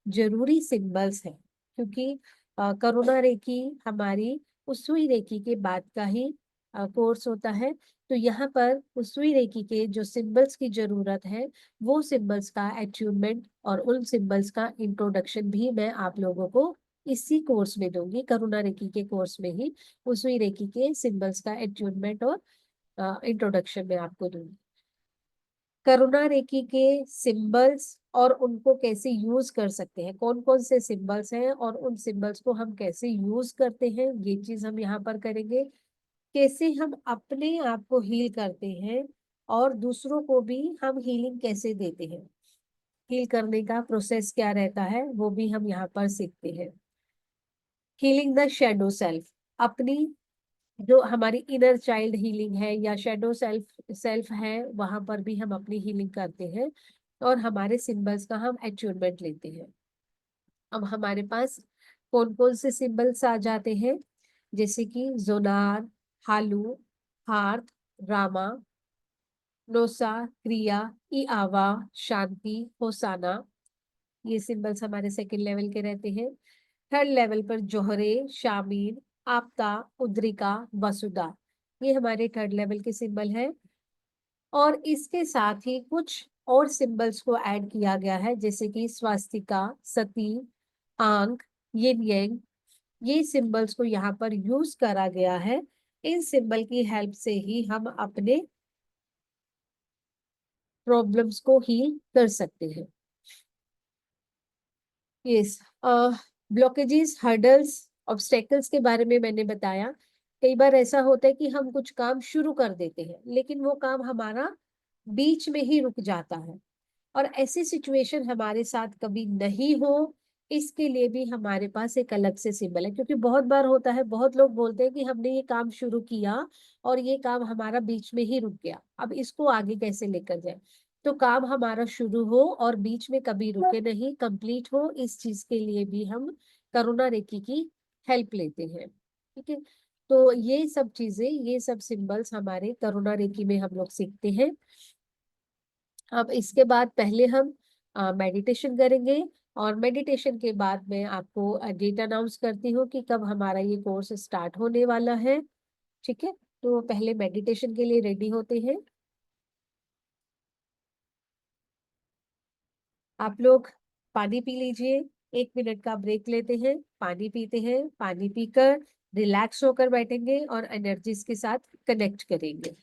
जरूरी सिंबल्स हैं, क्योंकि करुणा रेकी हमारी उसुई रेकी के बाद का ही कोर्स होता है। तो यहाँ पर उसुई रेकी के जो सिंबल्स की जरूरत है, वो सिंबल्स का अट्यूनमेंट और उन सिंबल्स का इंट्रोडक्शन भी मैं आप लोगों को इसी कोर्स में दूंगी, करुणा रेकी के कोर्स में ही उसी रेकी के सिंबल्स का एट्यूनमेंट और इंट्रोडक्शन में आपको दूंगी। करुणा रेकी के सिंबल्स और उनको कैसे यूज कर सकते हैं, कौन कौन से सिंबल्स हैं और उन सिंबल्स को हम कैसे यूज करते हैं, ये चीज हम यहाँ पर करेंगे। कैसे हम अपने आप को हील करते हैं और दूसरों को भी हम हीलिंग कैसे देते हैं, हील करने का प्रोसेस क्या रहता है वो भी हम यहाँ पर सीखते हैं। हीलिंग द शेडो सेल्फ, अपनी जो हमारी इनर चाइल्ड हीलिंग है या शेडो सेल्फ सेल्फ है, वहां पर भी हम अपनी हीलिंग करते हैं और हमारे सिंबल्स का हम अट्यूनमेंट लेते हैं। अब हमारे पास कौन कौन से सिंबल्स आ जाते हैं, जैसे कि जोनार, हालू, हार्थ, रामा, नोसा, क्रिया, ई आवा, शांति, होसाना। ये सिंबल्स हमारे सेकंड लेवल के रहते हैं। थर्ड लेवल पर जोहरे, शामीन, आपता, उद्रिका, वसुदा, ये हमारे थर्ड लेवल के सिंबल हैं। और इसके साथ ही कुछ और सिंबल्स को ऐड किया गया है, जैसे कि स्वास्तिका, सती, आंक, यिन यांग, ये सिंबल्स को यहाँ पर यूज करा गया है। इन सिंबल की हेल्प से ही हम अपने प्रॉब्लम्स को हील कर सकते हैं। यस, ब्लॉकेजेस, हर्डल्स, ऑब्स्टेकल्स के बारे में मैंने बताया। कई बार ऐसा होता है कि हम कुछ काम शुरू कर देते हैं लेकिन वो काम हमारा बीच में ही रुक जाता है, और ऐसी सिचुएशन हमारे साथ कभी नहीं हो, इसके लिए भी हमारे पास एक अलग से सिंबल है। क्योंकि बहुत बार होता है, बहुत लोग बोलते हैं कि हमने ये काम शुरू किया और ये काम हमारा बीच में ही रुक गया, अब इसको आगे कैसे लेकर जाए। तो काम हमारा शुरू हो और बीच में कभी रुके नहीं, कंप्लीट हो, इस चीज के लिए भी हम करुणा रेकी की हेल्प लेते हैं। ठीक है, तो ये सब चीजें, ये सब सिंबल्स हमारे करुणा रेकी में हम लोग सीखते हैं। अब इसके बाद पहले हम मेडिटेशन करेंगे और मेडिटेशन के बाद मैं आपको डेट अनाउंस करती हूँ कि कब हमारा ये कोर्स स्टार्ट होने वाला है। ठीक है, तो पहले मेडिटेशन के लिए रेडी होते हैं। आप लोग पानी पी लीजिए, 1 मिनट का ब्रेक लेते हैं, पानी पीते हैं, पानी पीकर रिलैक्स होकर बैठेंगे और एनर्जीज के साथ कनेक्ट करेंगे।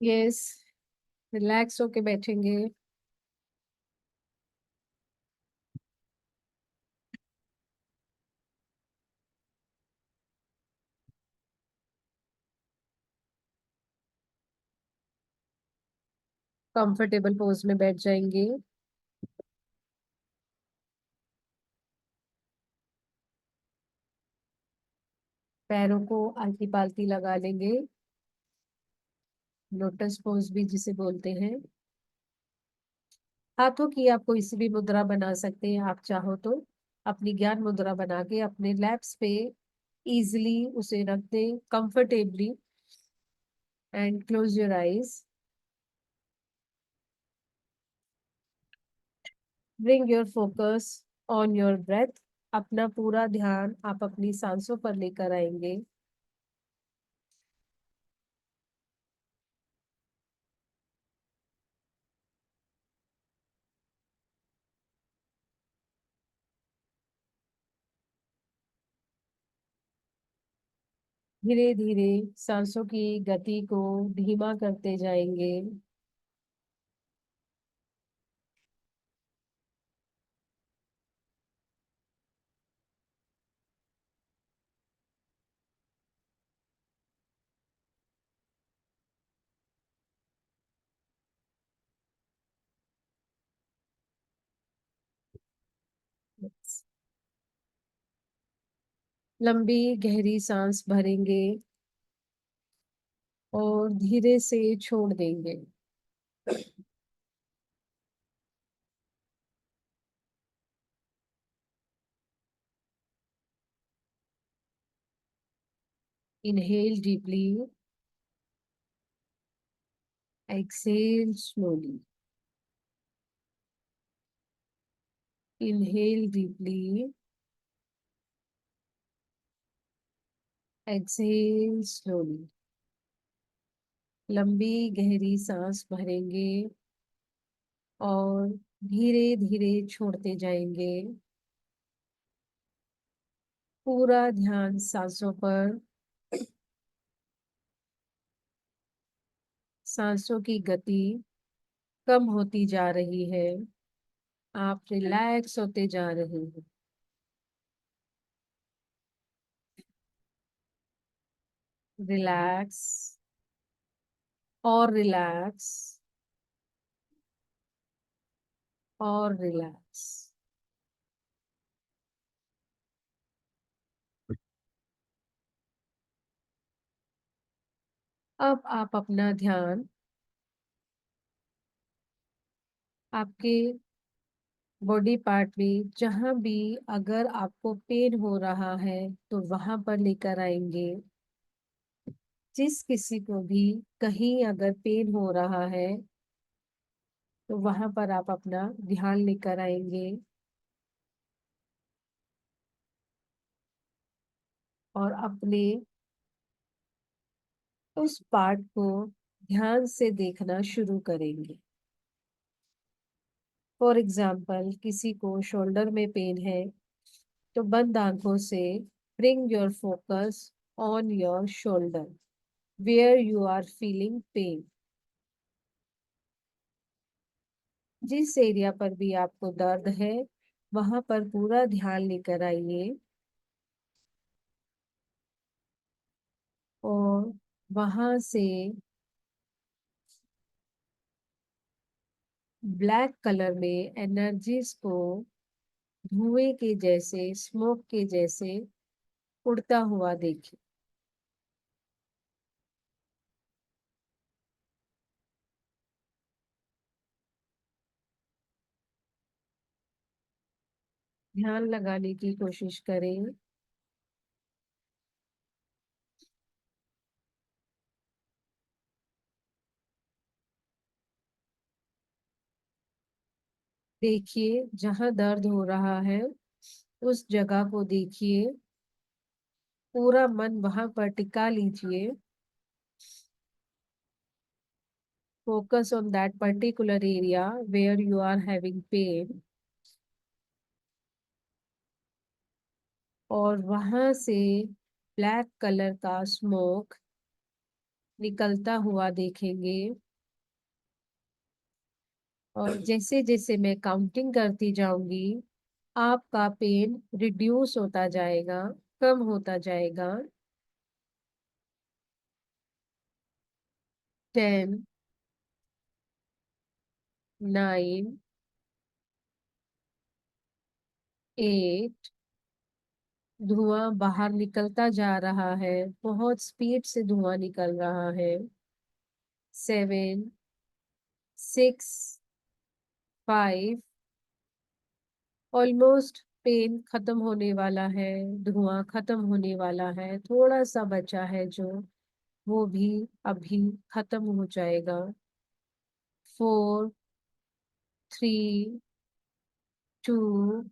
यस, रिलैक्स होके बैठेंगे। कंफर्टेबल पोज में बैठ जाएंगे। पैरों को आलती पालती लगा लेंगे, लोटस पोज भी जिसे बोलते हैं। हाथों की आप कोई सी भी मुद्रा बना सकते हैं, आप चाहो तो अपनी ज्ञान मुद्रा बना के अपने लैप्स पे इजिली उसे रख दें comfortably. And close your eyes. Bring your focus on your breath. अपना पूरा ध्यान आप अपनी सांसों पर लेकर आएंगे। धीरे धीरे सांसों की गति को धीमा करते जाएंगे। लंबी गहरी सांस भरेंगे और धीरे से छोड़ देंगे। Inhale deeply, exhale slowly. Inhale deeply, exhale slowly. लंबी गहरी सांस भरेंगे और धीरे धीरे छोड़ते जाएंगे। पूरा ध्यान सांसों पर। सांसों की गति कम होती जा रही है। आप रिलैक्स होते जा रहे हैं। रिलैक्स और रिलैक्स और रिलैक्स। अब आप अपना ध्यान आपके बॉडी पार्ट में जहां भी अगर आपको पेन हो रहा है तो वहां पर लेकर आएंगे। जिस किसी को भी कहीं अगर पेन हो रहा है तो वहां पर आप अपना ध्यान लेकर आएंगे और अपने उस पार्ट को ध्यान से देखना शुरू करेंगे। फॉर एग्जाम्पल, किसी को शोल्डर में पेन है तो बंद आंखों से bring your focus on your shoulder where you are feeling pain. जिस एरिया पर भी आपको दर्द है वहां पर पूरा ध्यान लेकर आइए और वहां से ब्लैक कलर में एनर्जीज को धुएं के जैसे, स्मोक के जैसे उड़ता हुआ देखिए। ध्यान लगाने की कोशिश करें। देखिए जहां दर्द हो रहा है उस जगह को देखिए। पूरा मन वहां पर टिका लीजिए। Focus on that particular area where you are having pain और वहां से ब्लैक कलर का स्मोक निकलता हुआ देखेंगे। और जैसे जैसे मैं काउंटिंग करती जाऊंगी, आपका पेन रिड्यूस होता जाएगा, कम होता जाएगा। 10, 9, 8। धुआं बाहर निकलता जा रहा है, बहुत स्पीड से धुआं निकल रहा है। 7, 6, 5। ऑलमोस्ट पेन खत्म होने वाला है, धुआं खत्म होने वाला है, थोड़ा सा बचा है जो, वो भी अभी खत्म हो जाएगा। 4, 3, 2।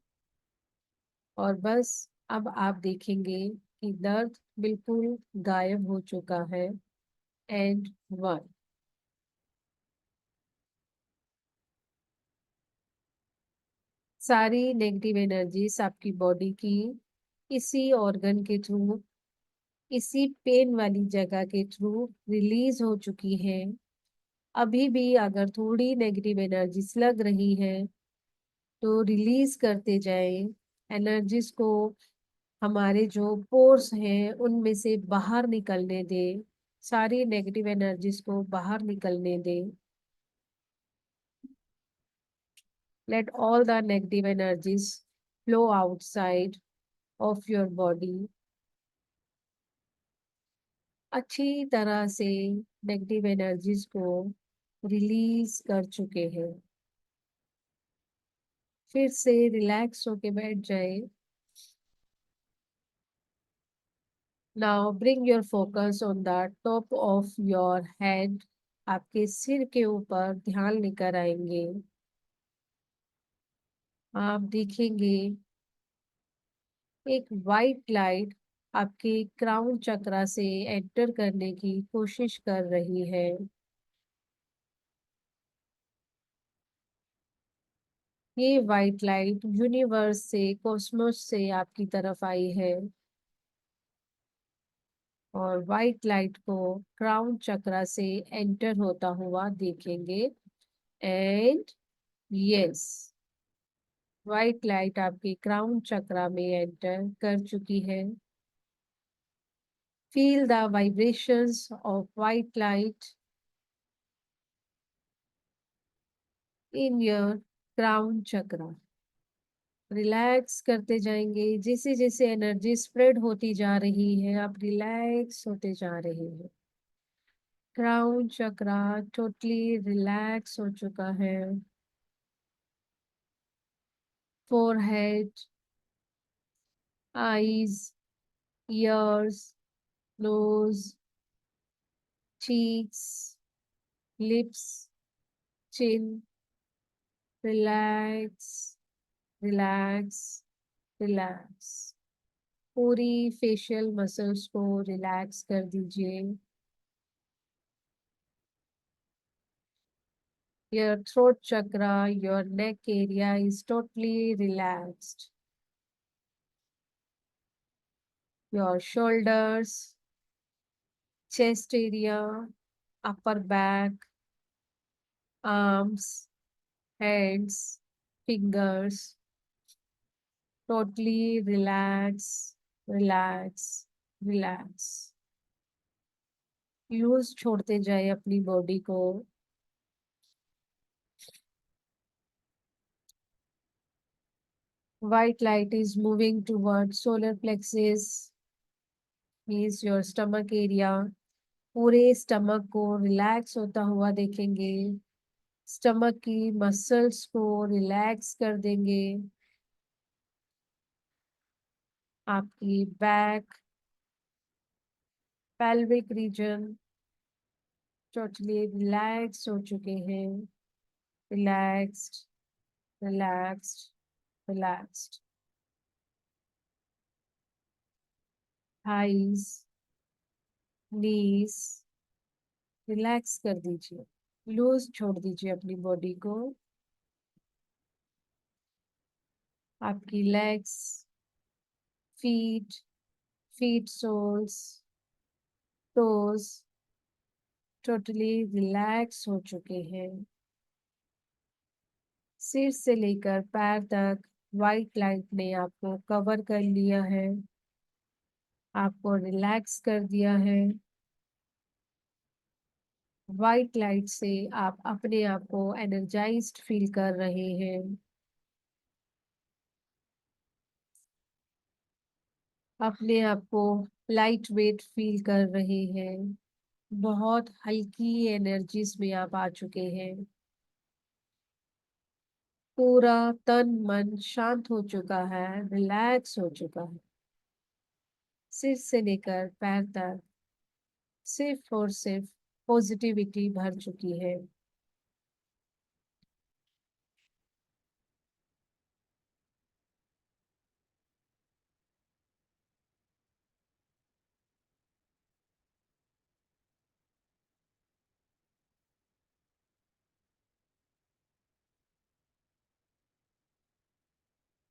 और बस अब आप देखेंगे कि दर्द बिल्कुल गायब हो चुका है। एंड 1। सारी नेगेटिव एनर्जीज आपकी बॉडी की इसी ऑर्गन के थ्रू, इसी पेन वाली जगह के थ्रू रिलीज हो चुकी है। अभी भी अगर थोड़ी नेगेटिव एनर्जीज लग रही है तो रिलीज करते जाएं एनर्जीज को। हमारे जो पोर्स हैं उनमें से बाहर निकलने दें, सारी नेगेटिव एनर्जीज को बाहर निकलने दें। Let all the negative energies flow outside of your body. अच्छी तरह से नेगेटिव एनर्जीज को रिलीज कर चुके हैं। फिर से रिलैक्स होके बैठ जाए। Now bring your focus on the top of your head. आपके सिर के ऊपर ध्यान लेकर आएंगे। आप देखेंगे एक वाइट लाइट आपके क्राउन चक्रा से एंटर करने की कोशिश कर रही है। ये वाइट लाइट यूनिवर्स से, कॉस्मोस से आपकी तरफ आई है। और वाइट लाइट को क्राउन चक्रा से एंटर होता हुआ देखेंगे। एंड यस, वाइट लाइट आपके क्राउन चक्रा में एंटर कर चुकी है। Feel the vibrations of white light in your crown chakra. Relax करते जाएंगे, जैसे जैसे एनर्जी स्प्रेड होती जा रही है आप रिलैक्स होते जा रहे हैं। क्राउन चक्रा टोटली रिलैक्स हो चुका है। Forehead, eyes, ears, nose, cheeks, lips, chin. Relax, relax, relax. पूरी फेशियल मसल्स को रिलैक्स कर दीजिए। Your throat chakra, your neck area is totally relaxed. Your shoulders, chest area, upper back, arms, hands, fingers, totally relax, relax, relax. Loose छोड़ते जाए अपनी body को। White light is moving towards solar plexus, means your stomach area. पूरे stomach को relax होता हुआ देखेंगे। Stomach की मसल्स को रिलैक्स कर देंगे। आपकी back, pelvic region totally relax हो चुके हैं। Relaxed, relaxed, relaxed. Thighs, knees relax कर दीजिए। लूज छोड़ दीजिए अपनी बॉडी को। आपकी legs, feet, feet soles, toes totally relax हो चुके हैं। सिर से लेकर पैर तक वाइट लाइट ने आपको कवर कर लिया है, आपको रिलैक्स कर दिया है। वाइट लाइट से आप अपने आप को एनर्जाइज्ड फील कर रहे हैं। अपने आप को लाइट वेट फील कर रहे हैं। बहुत हल्की एनर्जीज में आप आ चुके हैं। पूरा तन मन शांत हो चुका है, रिलैक्स हो चुका है। सिर से लेकर पैर तक सिर्फ और सिर्फ पॉजिटिविटी भर चुकी है।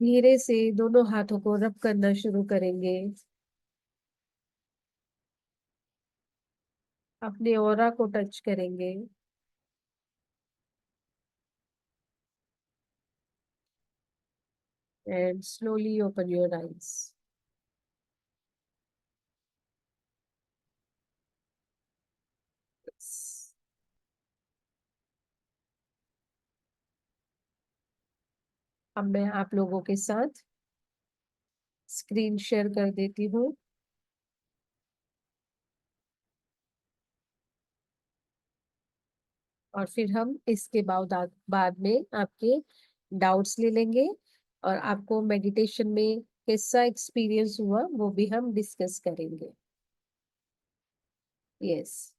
धीरे से दोनों हाथों को रब करना शुरू करेंगे। अपने ऑरा को टच करेंगे। And slowly open your eyes. अब मैं आप लोगों के साथ स्क्रीन शेयर कर देती हूँ, और फिर हम इसके बाद में आपके डाउट्स ले लेंगे, और आपको मेडिटेशन में कैसा एक्सपीरियंस हुआ वो भी हम डिस्कस करेंगे। यस,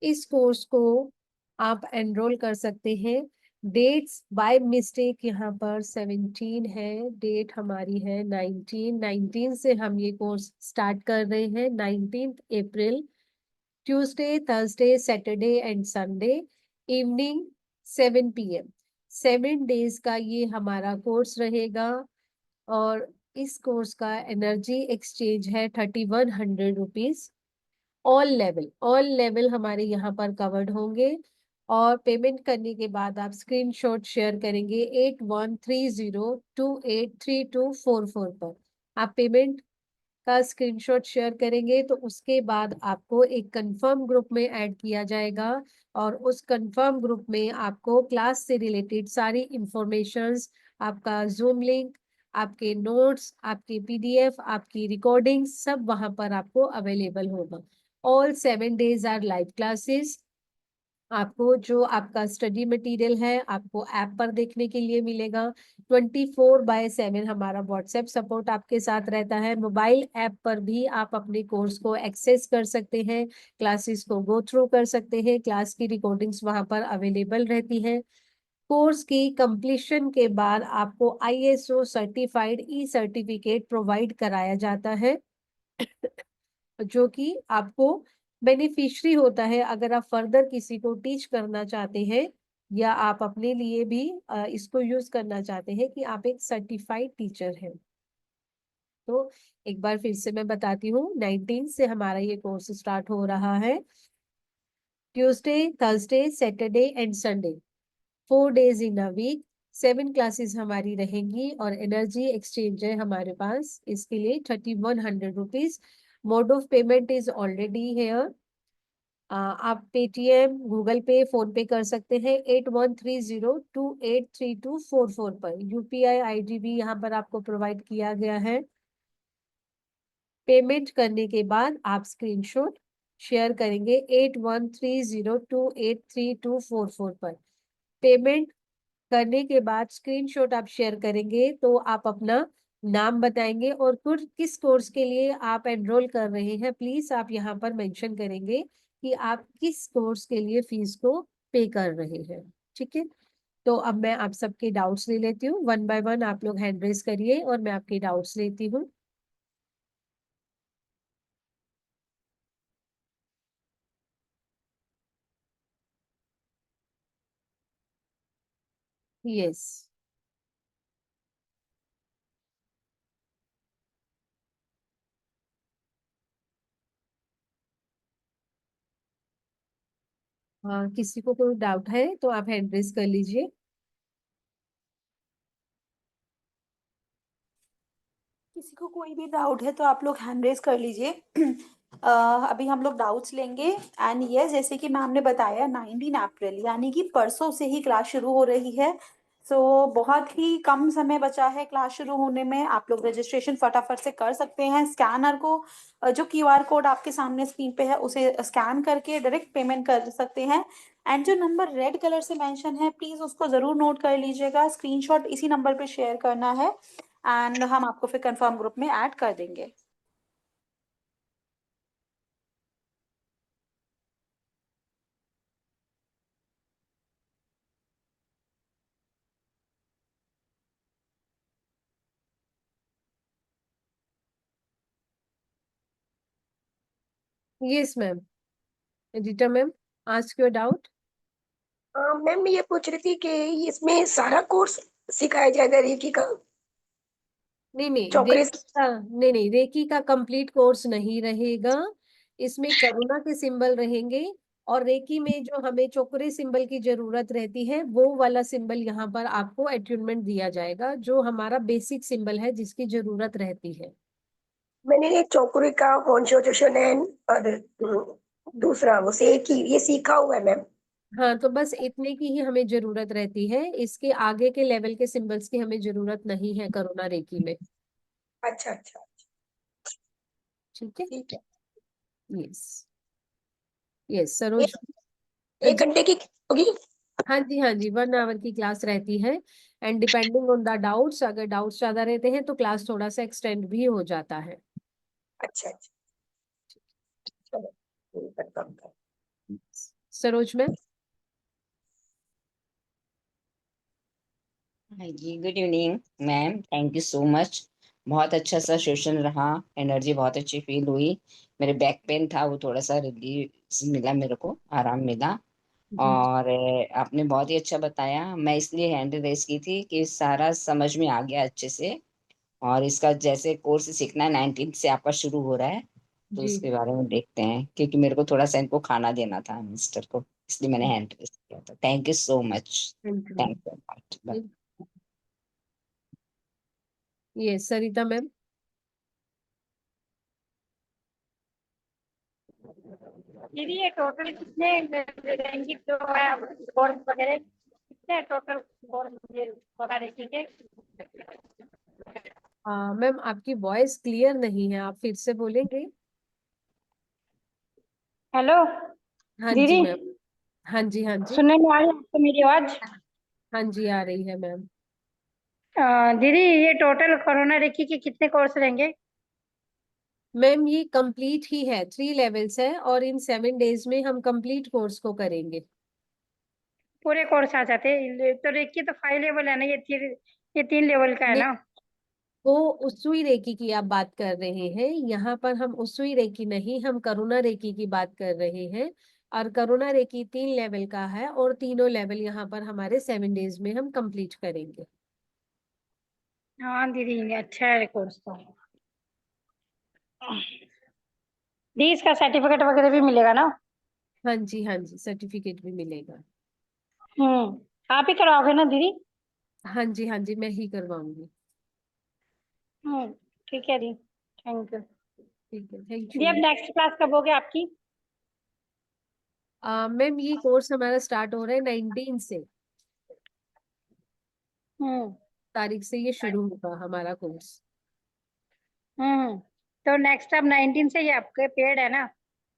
इस कोर्स को आप एनरोल कर सकते हैं। डेट्स बाय मिस्टेक यहाँ पर 17 है, डेट हमारी है 19 से हम ये कोर्स स्टार्ट कर रहे हैं। 19 April, Tuesday, Thursday, Saturday and Sunday, evening 7 PM। 7 days का ये हमारा कोर्स रहेगा, और इस कोर्स का एनर्जी एक्सचेंज है 3100 रुपीज। ऑल लेवल हमारे यहाँ पर कवर्ड होंगे, और पेमेंट करने के बाद आप स्क्रीनशॉट शेयर करेंगे 8130283244 पर। आप पेमेंट का स्क्रीनशॉट शेयर करेंगे तो उसके बाद आपको एक कंफर्म ग्रुप में ऐड किया जाएगा, और उस कंफर्म ग्रुप में आपको क्लास से रिलेटेड सारी इंफॉर्मेशंस, आपका जूम लिंक, आपके नोट्स, आपके पीडीएफ, आपकी रिकॉर्डिंग सब वहां पर आपको अवेलेबल होगा। All 7 days are live classes. आपको जो आपका स्टडी मटेरियल है आपको ऐप पर देखने के लिए मिलेगा। 24/7 हमारा व्हाट्सएप सपोर्ट आपके साथ रहता है। मोबाइल ऐप पर भी आप अपने कोर्स को एक्सेस कर सकते हैं, क्लासेस को गो थ्रू कर सकते हैं, क्लास की रिकॉर्डिंग्स वहां पर अवेलेबल रहती हैं। कोर्स की कंप्लीशन के बाद आपको ISO सर्टिफाइड ई सर्टिफिकेट प्रोवाइड कराया जाता है, जो कि आपको बेनिफिशियरी होता है अगर आप फर्दर किसी को टीच करना चाहते हैं, या आप अपने लिए भी इसको यूज करना चाहते हैं कि आप एक सर्टिफाइड टीचर हैं। तो एक बार फिर से मैं बताती हूँ, 19 से हमारा ये कोर्स स्टार्ट हो रहा है। Tuesday, Thursday, Saturday and Sunday, 4 days in a week. 7 classes हमारी रहेंगी, और एनर्जी एक्सचेंज है हमारे पास इसके लिए 3100 rupees. Mode of payment is already hair. आप पेटीएम, गूगल पे, फोन पे कर सकते हैं 8130283244 पर। UPI ID भी यहाँ पर आपको प्रोवाइड किया गया है। पेमेंट करने के बाद आप स्क्रीनशॉट शेयर करेंगे 8130283244 पर। पेमेंट करने के बाद स्क्रीनशॉट आप शेयर करेंगे तो आप अपना नाम बताएंगे, और फिर किस कोर्स के लिए आप एनरोल कर रहे हैं प्लीज आप यहाँ पर मेंशन करेंगे कि आप किस कोर्स के लिए फीस को पे कर रहे हैं। ठीक है, तो अब मैं आप सबके डाउट्स ले लेती हूँ, 1 बाय 1 आप लोग हैंड रेज करिए और मैं आपके डाउट्स लेती हूँ। यस, किसी को कोई डाउट है तो आप हैंड रेज कर लीजिए। किसी को कोई भी डाउट है तो आप लोग हैंड रेज कर लीजिए। अभी हम लोग डाउट्स लेंगे। एंड यस, जैसे कि मैम ने बताया 19 अप्रैल यानी कि परसों से ही क्लास शुरू हो रही है। सो बहुत ही कम समय बचा है क्लास शुरू होने में। आप लोग रजिस्ट्रेशन फटाफट से कर सकते हैं। स्कैनर को जो क्यूआर कोड आपके सामने स्क्रीन पे है उसे स्कैन करके डायरेक्ट पेमेंट कर सकते हैं। एंड जो नंबर रेड कलर से मेंशन है प्लीज उसको जरूर नोट कर लीजिएगा। स्क्रीनशॉट इसी नंबर पे शेयर करना है एंड हम आपको फिर कंफर्म ग्रुप में ऐड कर देंगे। Yes ma'am. Editor ma'am, ask your doubt. Ma'am मैं ये पूछ रही थी कि इसमें सारा कोर्स सिखाया जाएगा रेकी का? नहीं नहीं, चौकरी रेकी का नहीं नहीं, रेकी का कंप्लीट कोर्स नहीं रहेगा। इसमें करुणा के सिंबल रहेंगे, और रेकी में जो हमें चोकरे सिंबल की जरूरत रहती है वो वाला सिंबल यहाँ पर आपको अट्यूनमेंट दिया जाएगा, जो हमारा बेसिक सिंबल है जिसकी जरूरत रहती है। मैंने ये चौकरी का कॉन्स्टिट्यूशन एंड और दूसरा वो से एक ही ये सीखा हुआ है मैम। हाँ, तो बस इतने की ही हमें जरूरत रहती है, इसके आगे के लेवल के सिंबल्स की हमें जरूरत नहीं है करुणा रेकी में। अच्छा अच्छा, ठीक है। ठीक है। यस। यस सरोज। एक एक घंटे की होगी? हाँ जी हाँ जी, 1 आवर की क्लास रहती है। And depending on the doubts, अगर डाउट्स ज्यादा रहते हैं तो क्लास थोड़ा सा एक्सटेंड भी हो जाता है। अच्छा अच्छा, चलो कंफर्म कर। सरोज मैम। हाँ जी, good evening ma'am, thank you so much. बहुत अच्छा सा सेशन रहा, एनर्जी बहुत अच्छी फील हुई। मेरे बैक पेन था वो थोड़ा सा रिलीज मिला, मेरे को आराम मिला। जी जी। और आपने बहुत ही अच्छा बताया। मैं इसलिए हैंड रेस की थी कि सारा समझ में आ गया अच्छे से। और इसका जैसे कोर्स सीखना है 19 से आपका शुरू हो रहा है, तो जी उसके बारे में देखते हैं, क्योंकि मेरे को थोड़ा सा इनको खाना देना था मिस्टर को, इसलिए मैंने हैंड रेस किया था। Thank you so much. Thank thank you. You. ये सरिता मैम। दीदी ये टोटल कितने रहेंगी तो है कोर्स वगैरह कितने टोटल कोर्स मुझे बता रही थी? मैम आपकी वॉइस क्लियर नहीं है, आप फिर से बोलेंगे? हेलो हाँ जी दीदी, मैम। हाँ जी हाँ जी। सुनने में आ रही है आपको मेरी आवाज? हाँ जी, आ रही है मैम। दीदी ये टोटल कोरोना रेकी के कितने कोर्स रहेंगे? मैम ये कंप्लीट ही है, 3 लेवल्स है, और इन 7 डेज में हम कंप्लीट कोर्स को करेंगे। पूरे कोर्स आ जाते हैं तो रेकी तो 5 लेवल है ना, ये 3 लेवल का है नहीं, ना? वो उसुई रेकी की आप बात कर रहे हैं, यहाँ पर हम उसुई रेकी नहीं, हम करुणा रेकी की बात कर रहे हैं। और करुणा रेकी 3 लेवल का है, और तीनों लेवल यहाँ पर हमारे 7 डेज में हम कंप्लीट करेंगे। हाँ दीदी अच्छा है कोर्स तो। दी इसका सर्टिफिकेट वगैरह भी मिलेगा ना? हाँ जी, सर्टिफिकेट भी मिलेगा। आप ही करवाओगे ना दीदी? हाँ जी, मैं ही करवाऊंगी। हम्म, ठीक है दी, थैंक यू। ठीक है, थैंक दी अब यू। नेक्स्ट क्लास कब होगी आपकी? मैम ये कोर्स हमारा स्टार्ट हो रहा है 19 से, हम्म तारीख से ये शुरू होगा हमारा कोर्स। हम्म तो नेक्स्ट अब 19 से ये आपके पेड है ना?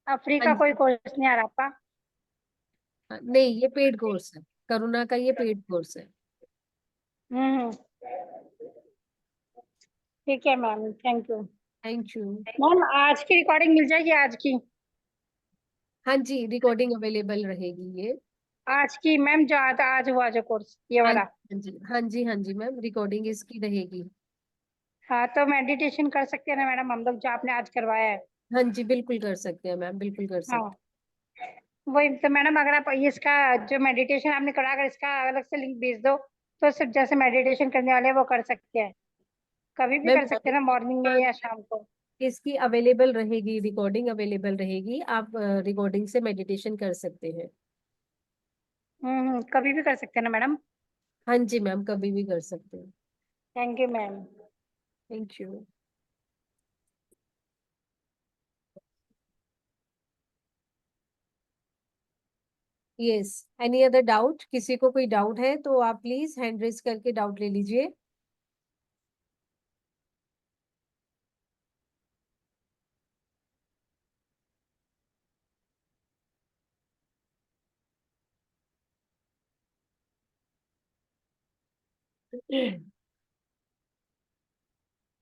अब फ्री हाँ का कोई जी। कोर्स नहीं आ रहा आपका? नहीं, ये पेड कोर्स है, करुणा का ये पेड कोर्स है। हम्म ठीक है ma'am, thank you. Thank you. Ma'am आज की रिकॉर्डिंग मिल जाएगी आज की? हाँ जी, रिकॉर्डिंग अवेलेबल रहेगी ये। आज की मैम जो आज हुआ जो कोर्स ये हाँ वाला? हाँ जी हाँ जी हाँ जी मैम, रिकॉर्डिंग इसकी रहेगी। हाँ तो मेडिटेशन कर सकते हैं ना मैडम हम लोग जो आपने आज करवाया है? हाँ जी, बिल्कुल कर सकते हैं मैम, बिल्कुल कर हाँ सकते वही तो मैडम, अगर आप इसका जो मेडिटेशन आपने करा अगर इसका अलग से लिंक भेज दो तो सिर्फ जैसे मेडिटेशन करने वाले हैं वो कर सकते हैं, कभी भी हैं कर सकते मैम। हैं ना, मॉर्निंग में या शाम को? इसकी अवेलेबल रहेगी, रिकॉर्डिंग अवेलेबल रहेगी, आप रिकॉर्डिंग से मेडिटेशन कर सकते हैं। कभी भी कर सकते हैं ना मैडम? हाँ जी मैम, कभी भी कर सकते हैं। Thank you ma'am. Thank you. Yes, any other doubt? किसी को कोई डाउट है तो आप प्लीज हैंड रेज करके डाउट ले लीजिए।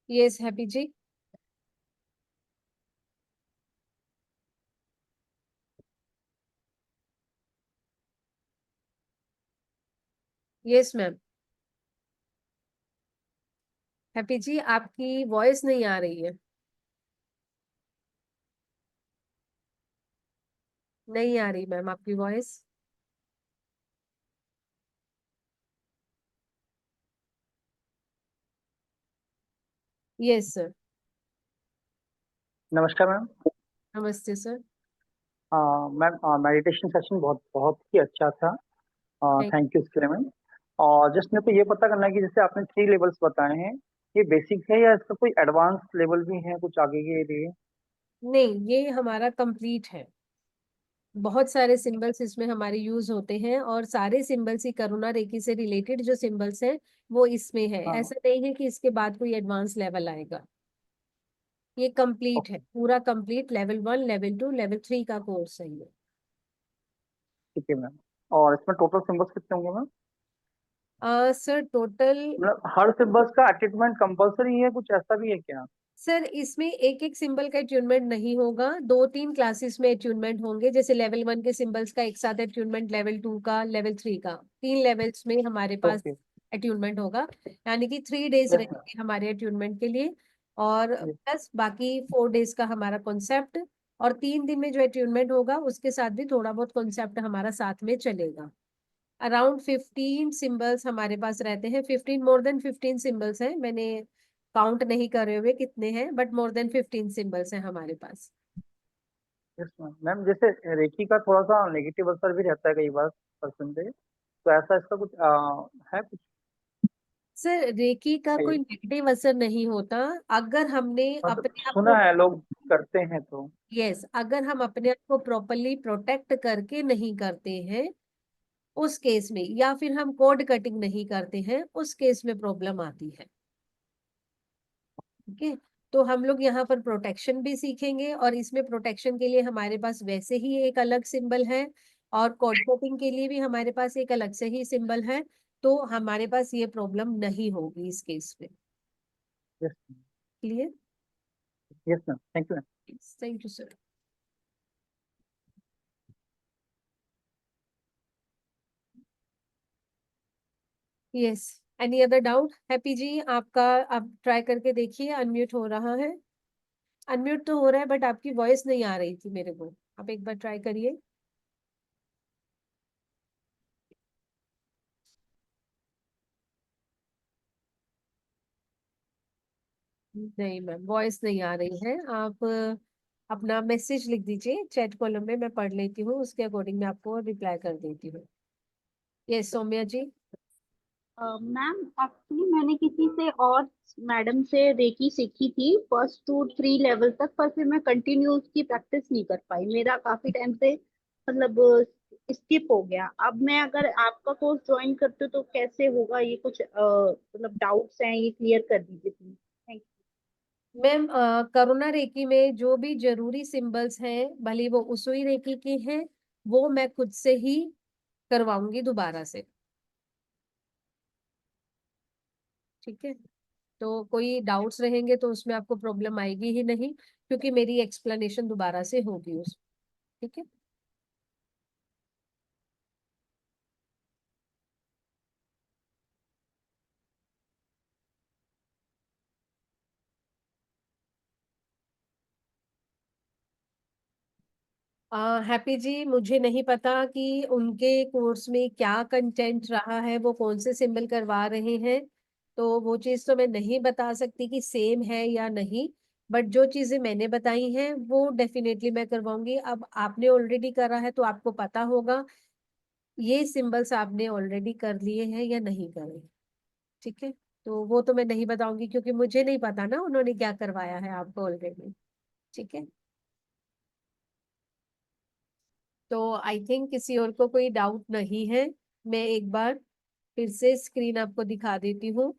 Yes Happy ji. Yes ma'am. Happy ji, आपकी वॉइस नहीं आ रही है। नहीं आ रही मैम आपकी वॉइस। Yes sir. नमस्कार मैम। नमस्ते सर। मैम मेडिटेशन सेशन बहुत बहुत ही अच्छा था। Thank- थैंक यू इसके लिए मैम। और जस्ट मेरे को ये पता करना है कि जैसे आपने 3 लेवल्स बताए हैं, ये बेसिक है या इसका कोई एडवांस लेवल भी है कुछ आगे के लिए? नहीं, ये हमारा कंप्लीट है। बहुत सारे सिंबल्स इसमें हमारे यूज होते हैं और सारे सिंबल्स ही करुणा रेखी से रिलेटेड जो सिंबल्स हैं वो इसमें है। हाँ। ऐसा नहीं है कि इसके बाद कोई एडवांस लेवल आएगा। ये कंप्लीट है, पूरा कंप्लीट लेवल 1, लेवल 2, लेवल 3 का कोर्स है ये। ठीक है मैम। और इसमें टोटल सिंबल्स कितने होंगे मैम? सर टोटल, मतलब हर सिंबल्स का अटेचमेंट कंपलसरी है, कुछ ऐसा भी है क्या? सर इसमें एक एक सिंबल का अट्यूनमेंट नहीं होगा, 2-3 क्लासेस में अट्यूनमेंट होंगे। जैसे लेवल 1 के सिंबल्स का एक साथ अट्यूनमेंट, लेवल 2 का, लेवल 3 का, 3 लेवल्स में हमारे पास ओके। अट्यूनमेंट होगा। यानी कि 3 डेज यस मैम। रहेंगे हमारे अट्यूनमेंट के लिए, और यस। प्लस बाकी 4 डेज का हमारा कॉन्सेप्ट। और 3 दिन में जो अट्यूनमेंट होगा उसके साथ भी थोड़ा बहुत कॉन्सेप्ट हमारा साथ में चलेगा। अराउंड 15 सिंबल्स हमारे पास रहते हैं। 15, मोर देन 15 सिंबल्स हैं, मैंने काउंट नहीं करे हुए कितने हैं, बट मोर देन 15 सिंबल्स हैं हमारे पास। Yes ma'am. मैम जैसे रेकी का थोड़ा सा नेगेटिव असर भी रहता है कई बार पर्सन पे, तो ऐसा इसका कुछ है कुछ? सर रेकी का कोई नेगेटिव असर नहीं होता अगर हमने मतलब अपने आप सुना को, है लोग करते हैं तो। यस, अगर हम अपने आप को प्रॉपरली प्रोटेक्ट करके नहीं करते हैं उस केस में, या फिर हम कोड कटिंग नहीं करते हैं उस केस में प्रॉब्लम आती है। ओके, तो हम लोग यहाँ पर प्रोटेक्शन भी सीखेंगे, और इसमें प्रोटेक्शन के लिए हमारे पास वैसे ही एक अलग सिंबल है, और कोड कटिंग के लिए भी हमारे पास एक अलग से ही सिंबल है। तो हमारे पास ये प्रॉब्लम नहीं होगी इस केस में। Yes. Clear? Yes ma'am, thank you. Thank you sir. Yes, any other doubt? Happy ji, आपका आप ट्राई करके देखिए, अनम्यूट हो रहा है। अनम्यूट तो हो रहा है बट आपकी वॉइस नहीं आ रही थी मेरे को, आप एक बार ट्राई करिए। नहीं मैम, वॉइस नहीं आ रही है। आप अपना मैसेज लिख दीजिए चैट कॉलम में, मैं पढ़ लेती हूँ, उसके अकॉर्डिंग मैं आपको रिप्लाई कर देती हूँ। यस सौम्या जी। मैम एक्चुअली मैंने किसी से और मैडम से रेकी सीखी थी 1 2 3 लेवल तक, पर फिर मैं कंटिन्यू उसकी प्रैक्टिस नहीं कर पाई। मेरा काफी टाइम से मतलब स्किप हो गया। अब मैं अगर आपका कोर्स ज्वाइन करती हूँ तो कैसे होगा ये, कुछ मतलब डाउट्स हैं, ये क्लियर कर दीजिए please. Thank ma'am Karuna Reiki में जो भी जरूरी सिंबल्स हैं, भले वो उसुई रेकी के हैं, वो मैं खुद से ही करवाऊंगी दोबारा से। ठीक है, तो कोई डाउट्स रहेंगे तो उसमें आपको प्रॉब्लम आएगी ही नहीं, क्योंकि मेरी एक्सप्लेनेशन दोबारा से होगी उस। ठीक है। हैप्पी जी, मुझे नहीं पता कि उनके कोर्स में क्या कंटेंट रहा है, वो कौन से सिंबल करवा रहे हैं, तो वो चीज़ तो मैं नहीं बता सकती कि सेम है या नहीं। बट जो चीज़ें मैंने बताई हैं वो डेफिनेटली मैं करवाऊंगी। अब आपने ऑलरेडी करा है तो आपको पता होगा, ये सिंबल्स आपने ऑलरेडी कर लिए हैं या नहीं करे, ठीक है। तो वो तो मैं नहीं बताऊंगी क्योंकि मुझे नहीं पता ना उन्होंने क्या करवाया है आपको ऑलरेडी, ठीक है। तो आई थिंक किसी और को कोई डाउट नहीं है। मैं एक बार फिर से स्क्रीन आपको दिखा देती हूँ।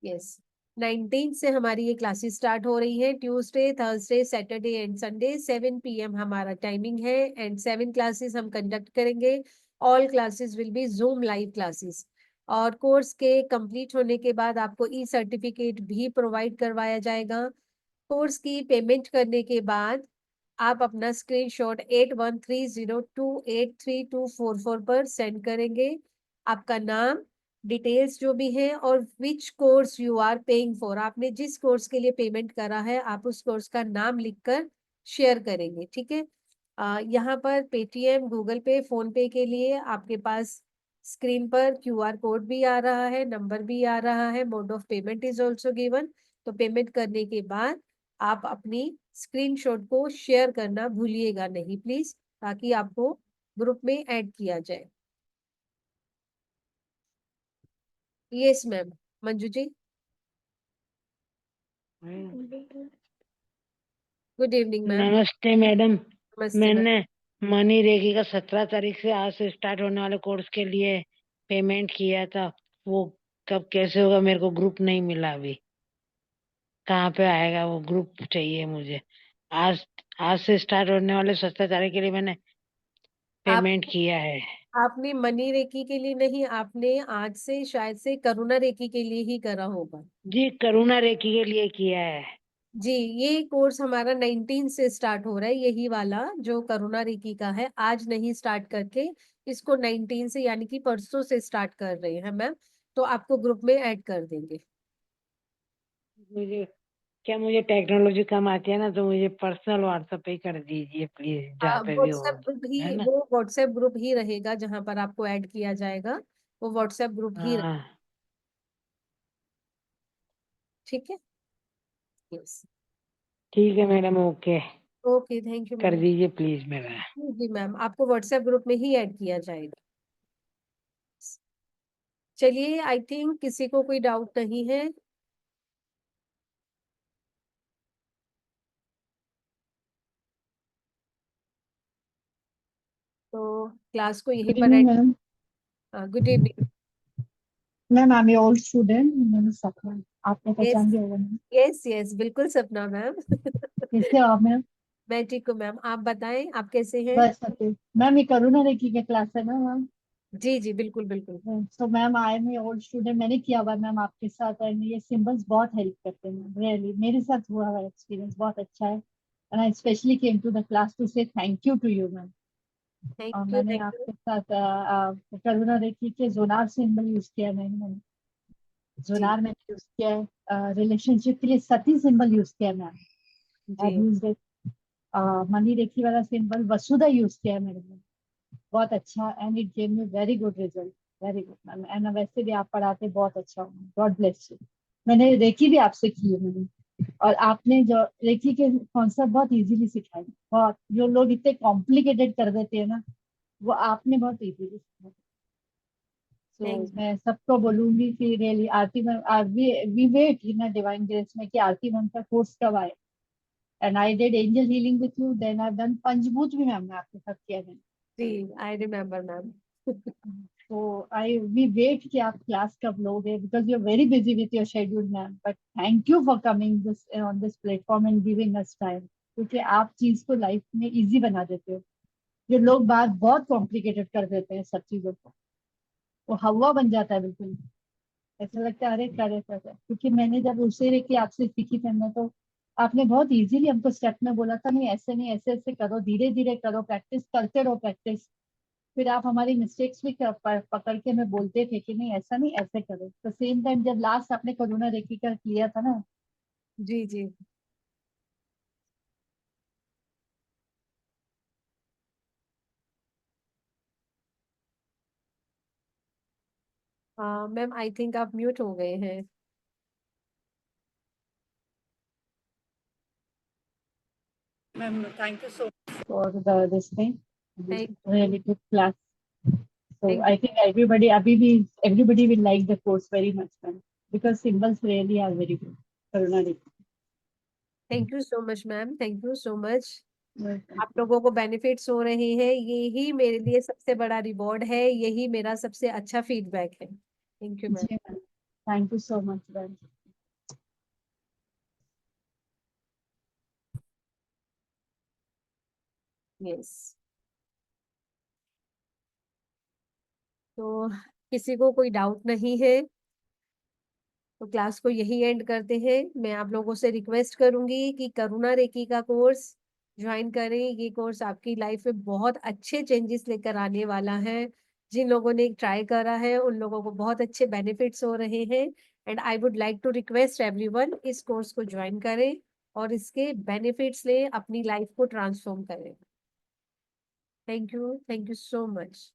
यस, 19 से हमारी ये क्लासेस स्टार्ट हो रही है। Tuesday, Thursday, Saturday and Sunday 7 PM हमारा टाइमिंग है एंड 7 क्लासेस हम कंडक्ट करेंगे। All classes will be zoom live classes. और कोर्स के कंप्लीट होने के बाद आपको ई सर्टिफिकेट भी प्रोवाइड करवाया जाएगा। कोर्स की पेमेंट करने के बाद आप अपना स्क्रीनशॉट 8130283244 पर सेंड करेंगे। आपका नाम, डिटेल्स जो भी है और which course you are paying for, आपने जिस कोर्स के लिए पेमेंट करा है आप उस कोर्स का नाम लिखकर शेयर करेंगे, ठीक है। यहाँ पर पेटीएम, गूगल पे, फोन पे के लिए आपके पास स्क्रीन पर QR कोड भी आ रहा है, नंबर भी आ रहा है, mode of payment is also given. तो पेमेंट करने के बाद आप अपनी स्क्रीनशॉट को शेयर करना भूलिएगा नहीं प्लीज, ताकि आपको ग्रुप में ऐड किया जाए। Yes ma'am, Manju ji. Good evening ma'am. नमस्ते मैडम। नमस्ते मैम। मैंने मनी रेगी का 17 तारीख से आज से स्टार्ट होने वाले कोर्स के लिए पेमेंट किया था। वो कब कैसे होगा, मेरे को ग्रुप नहीं मिला अभी। कहाँ पे आएगा वो ग्रुप, चाहिए मुझे। आज आज से स्टार्ट होने वाले 17 तारीख के लिए मैंने आप पेमेंट किया है। आपने मनी रेकी के लिए नहीं, आपने आज से शायद से करुणा रेकी के लिए ही करा होगा। जी, करुणा रेकी के लिए किया है। जी, ये कोर्स हमारा 19 से स्टार्ट हो रहा है, यही वाला जो करुणा रेकी का है। आज नहीं स्टार्ट करके इसको 19 से यानी कि परसों से स्टार्ट कर रहे हैं मैम। तो आपको ग्रुप में ऐड कर देंगे। मुझे मुझे टेक्नोलॉजी कम आती है ना, तो मुझे पर्सनल व्हाट्सएप पे ही कर दीजिए प्लीज, जहाँ पे भी हो। व्हाट्सएप ग्रुप ही, है ना? वो व्हाट्सएप ग्रुप ही रहेगा जहां पर आपको ऐड किया जाएगा। वो व्हाट्सएप ग्रुप ही हाँ, ठीक है। यस। ठीक है madam, okay. Okay, thank you कर मैम। दीजिए प्लीज मेरा। जी मैम, आपको व्हाट्सएप ग्रुप में ही ऐड किया जाएगा। चलिए, आई थिंक किसी को कोई डाउट नहीं है। तो क्लास को यहीं Good पर evening, and. ma'am. Good evening. Ma'am, I'm your old student. My name is Sapna. आपने यस, पहचान लिया होगा मैम। यस, यस, बिल्कुल सपना मैम। कैसे हो आप मैम? मैं ठीक हूँ मैम, आप बताएं आप कैसे हैं। बस ओके मैम, ये करुणा रेकी का क्लास है ना मैम? जी जी, बिल्कुल बिल्कुल। So ma'am, I am old student, मैंने किया हुआ मैम आपके साथ, एंड ये सिंबल्स बहुत हेल्प करते हैं मैम। रियली मेरे साथ हुआ हुआ एक्सपीरियंस बहुत अच्छा है, and I specially came to the class to से thank you to you ma'am. Thank और यू, मैंने थैंक यू। आपके साथ करुणा रेकी के जोनार सिंबल यूज किया मैंने। जी जोनार मैंने यूज किया है, रिलेशनशिप के लिए सती सिंबल यूज किया मैम। जी। आई यूज मनी रेखी वाला सिंबल वसुधा यूज किया है मैंने। बहुत अच्छा, and it gave me very good result. Very good ma'am, and वैसे भी आप पढ़ाते बहुत अच्छा हो, गॉड ब्लेस यू। मैंने रेकी भी आपसे की है मैंने, और आपने जो रेकी के कॉन्सेप्ट बहुत इजीली सिखाए। बहुत, जो लोग इतने कॉम्प्लिकेटेड कर देते हैं ना, वो आपने बहुत इजीली सिखाया। तो थैंक मैं सबको बोलूंगी कि really Aarti ma'am, we wait in divine grace में कि आरती मैम का कोर्स कब आए। And I did angel healing with you, then I done Panchbhoot भी मैम ने आपके साथ किया है। जी, आई रिमेम्बर मैम। तो आई वी वेट कि आप क्लास कब लोगे, because you are very busy with your schedule ma'am, but thank you for coming this on this platform and giving us time, क्योंकि आप चीज को लाइफ में इजी बना देते हो। जो लोग बात बहुत कॉम्प्लिकेटेड कर देते हैं सब चीजों को, वो हवा बन जाता है बिल्कुल। ऐसा लगता है अरे करे करे, क्योंकि मैंने जब उसे कि आपसे सीखी थी मैं, तो आपने बहुत इजीली हमको स्टेप में बोला था, नहीं ऐसे नहीं, ऐसे ऐसे करो, धीरे धीरे करो, प्रैक्टिस करते रहो, प्रैक्टिस। फिर आप हमारी मिस्टेक्स भी पकड़ के हमें बोलते थे कि नहीं ऐसा नहीं, ऐसे करो। तो सेम टाइम जब लास्ट आपने करुणा रेखी का किया था ना, जी जी। हाँ मैम, आई थिंक आप म्यूट हो गए हैं। Ma'am, thank you so much for this thing. Thank Really good class. So Thank I think everybody will like the course very much, ma'am, because symbols really are very good. Karuna Reiki. Thank you so much ma'am, thank you so much. Welcome. आप लोगों को benefits हो रहे हैं, यही मेरे लिए सबसे बड़ा रिवॉर्ड है, यही मेरा सबसे अच्छा फीडबैक है। Thank you ma'am. जी ma'am, thank you so much, ma'am. Yes, तो किसी को कोई डाउट नहीं है तो क्लास को यही एंड करते हैं। मैं आप लोगों से रिक्वेस्ट करूंगी कि करुणा रेकी का कोर्स ज्वाइन करें। ये कोर्स आपकी लाइफ में बहुत अच्छे चेंजेस लेकर आने वाला है। जिन लोगों ने ट्राई करा है उन लोगों को बहुत अच्छे बेनिफिट्स हो रहे हैं, and I would like to request everyone इस कोर्स को ज्वाइन करें और इसके बेनिफिट्स ले अपनी लाइफ को ट्रांसफॉर्म करें। Thank you so much.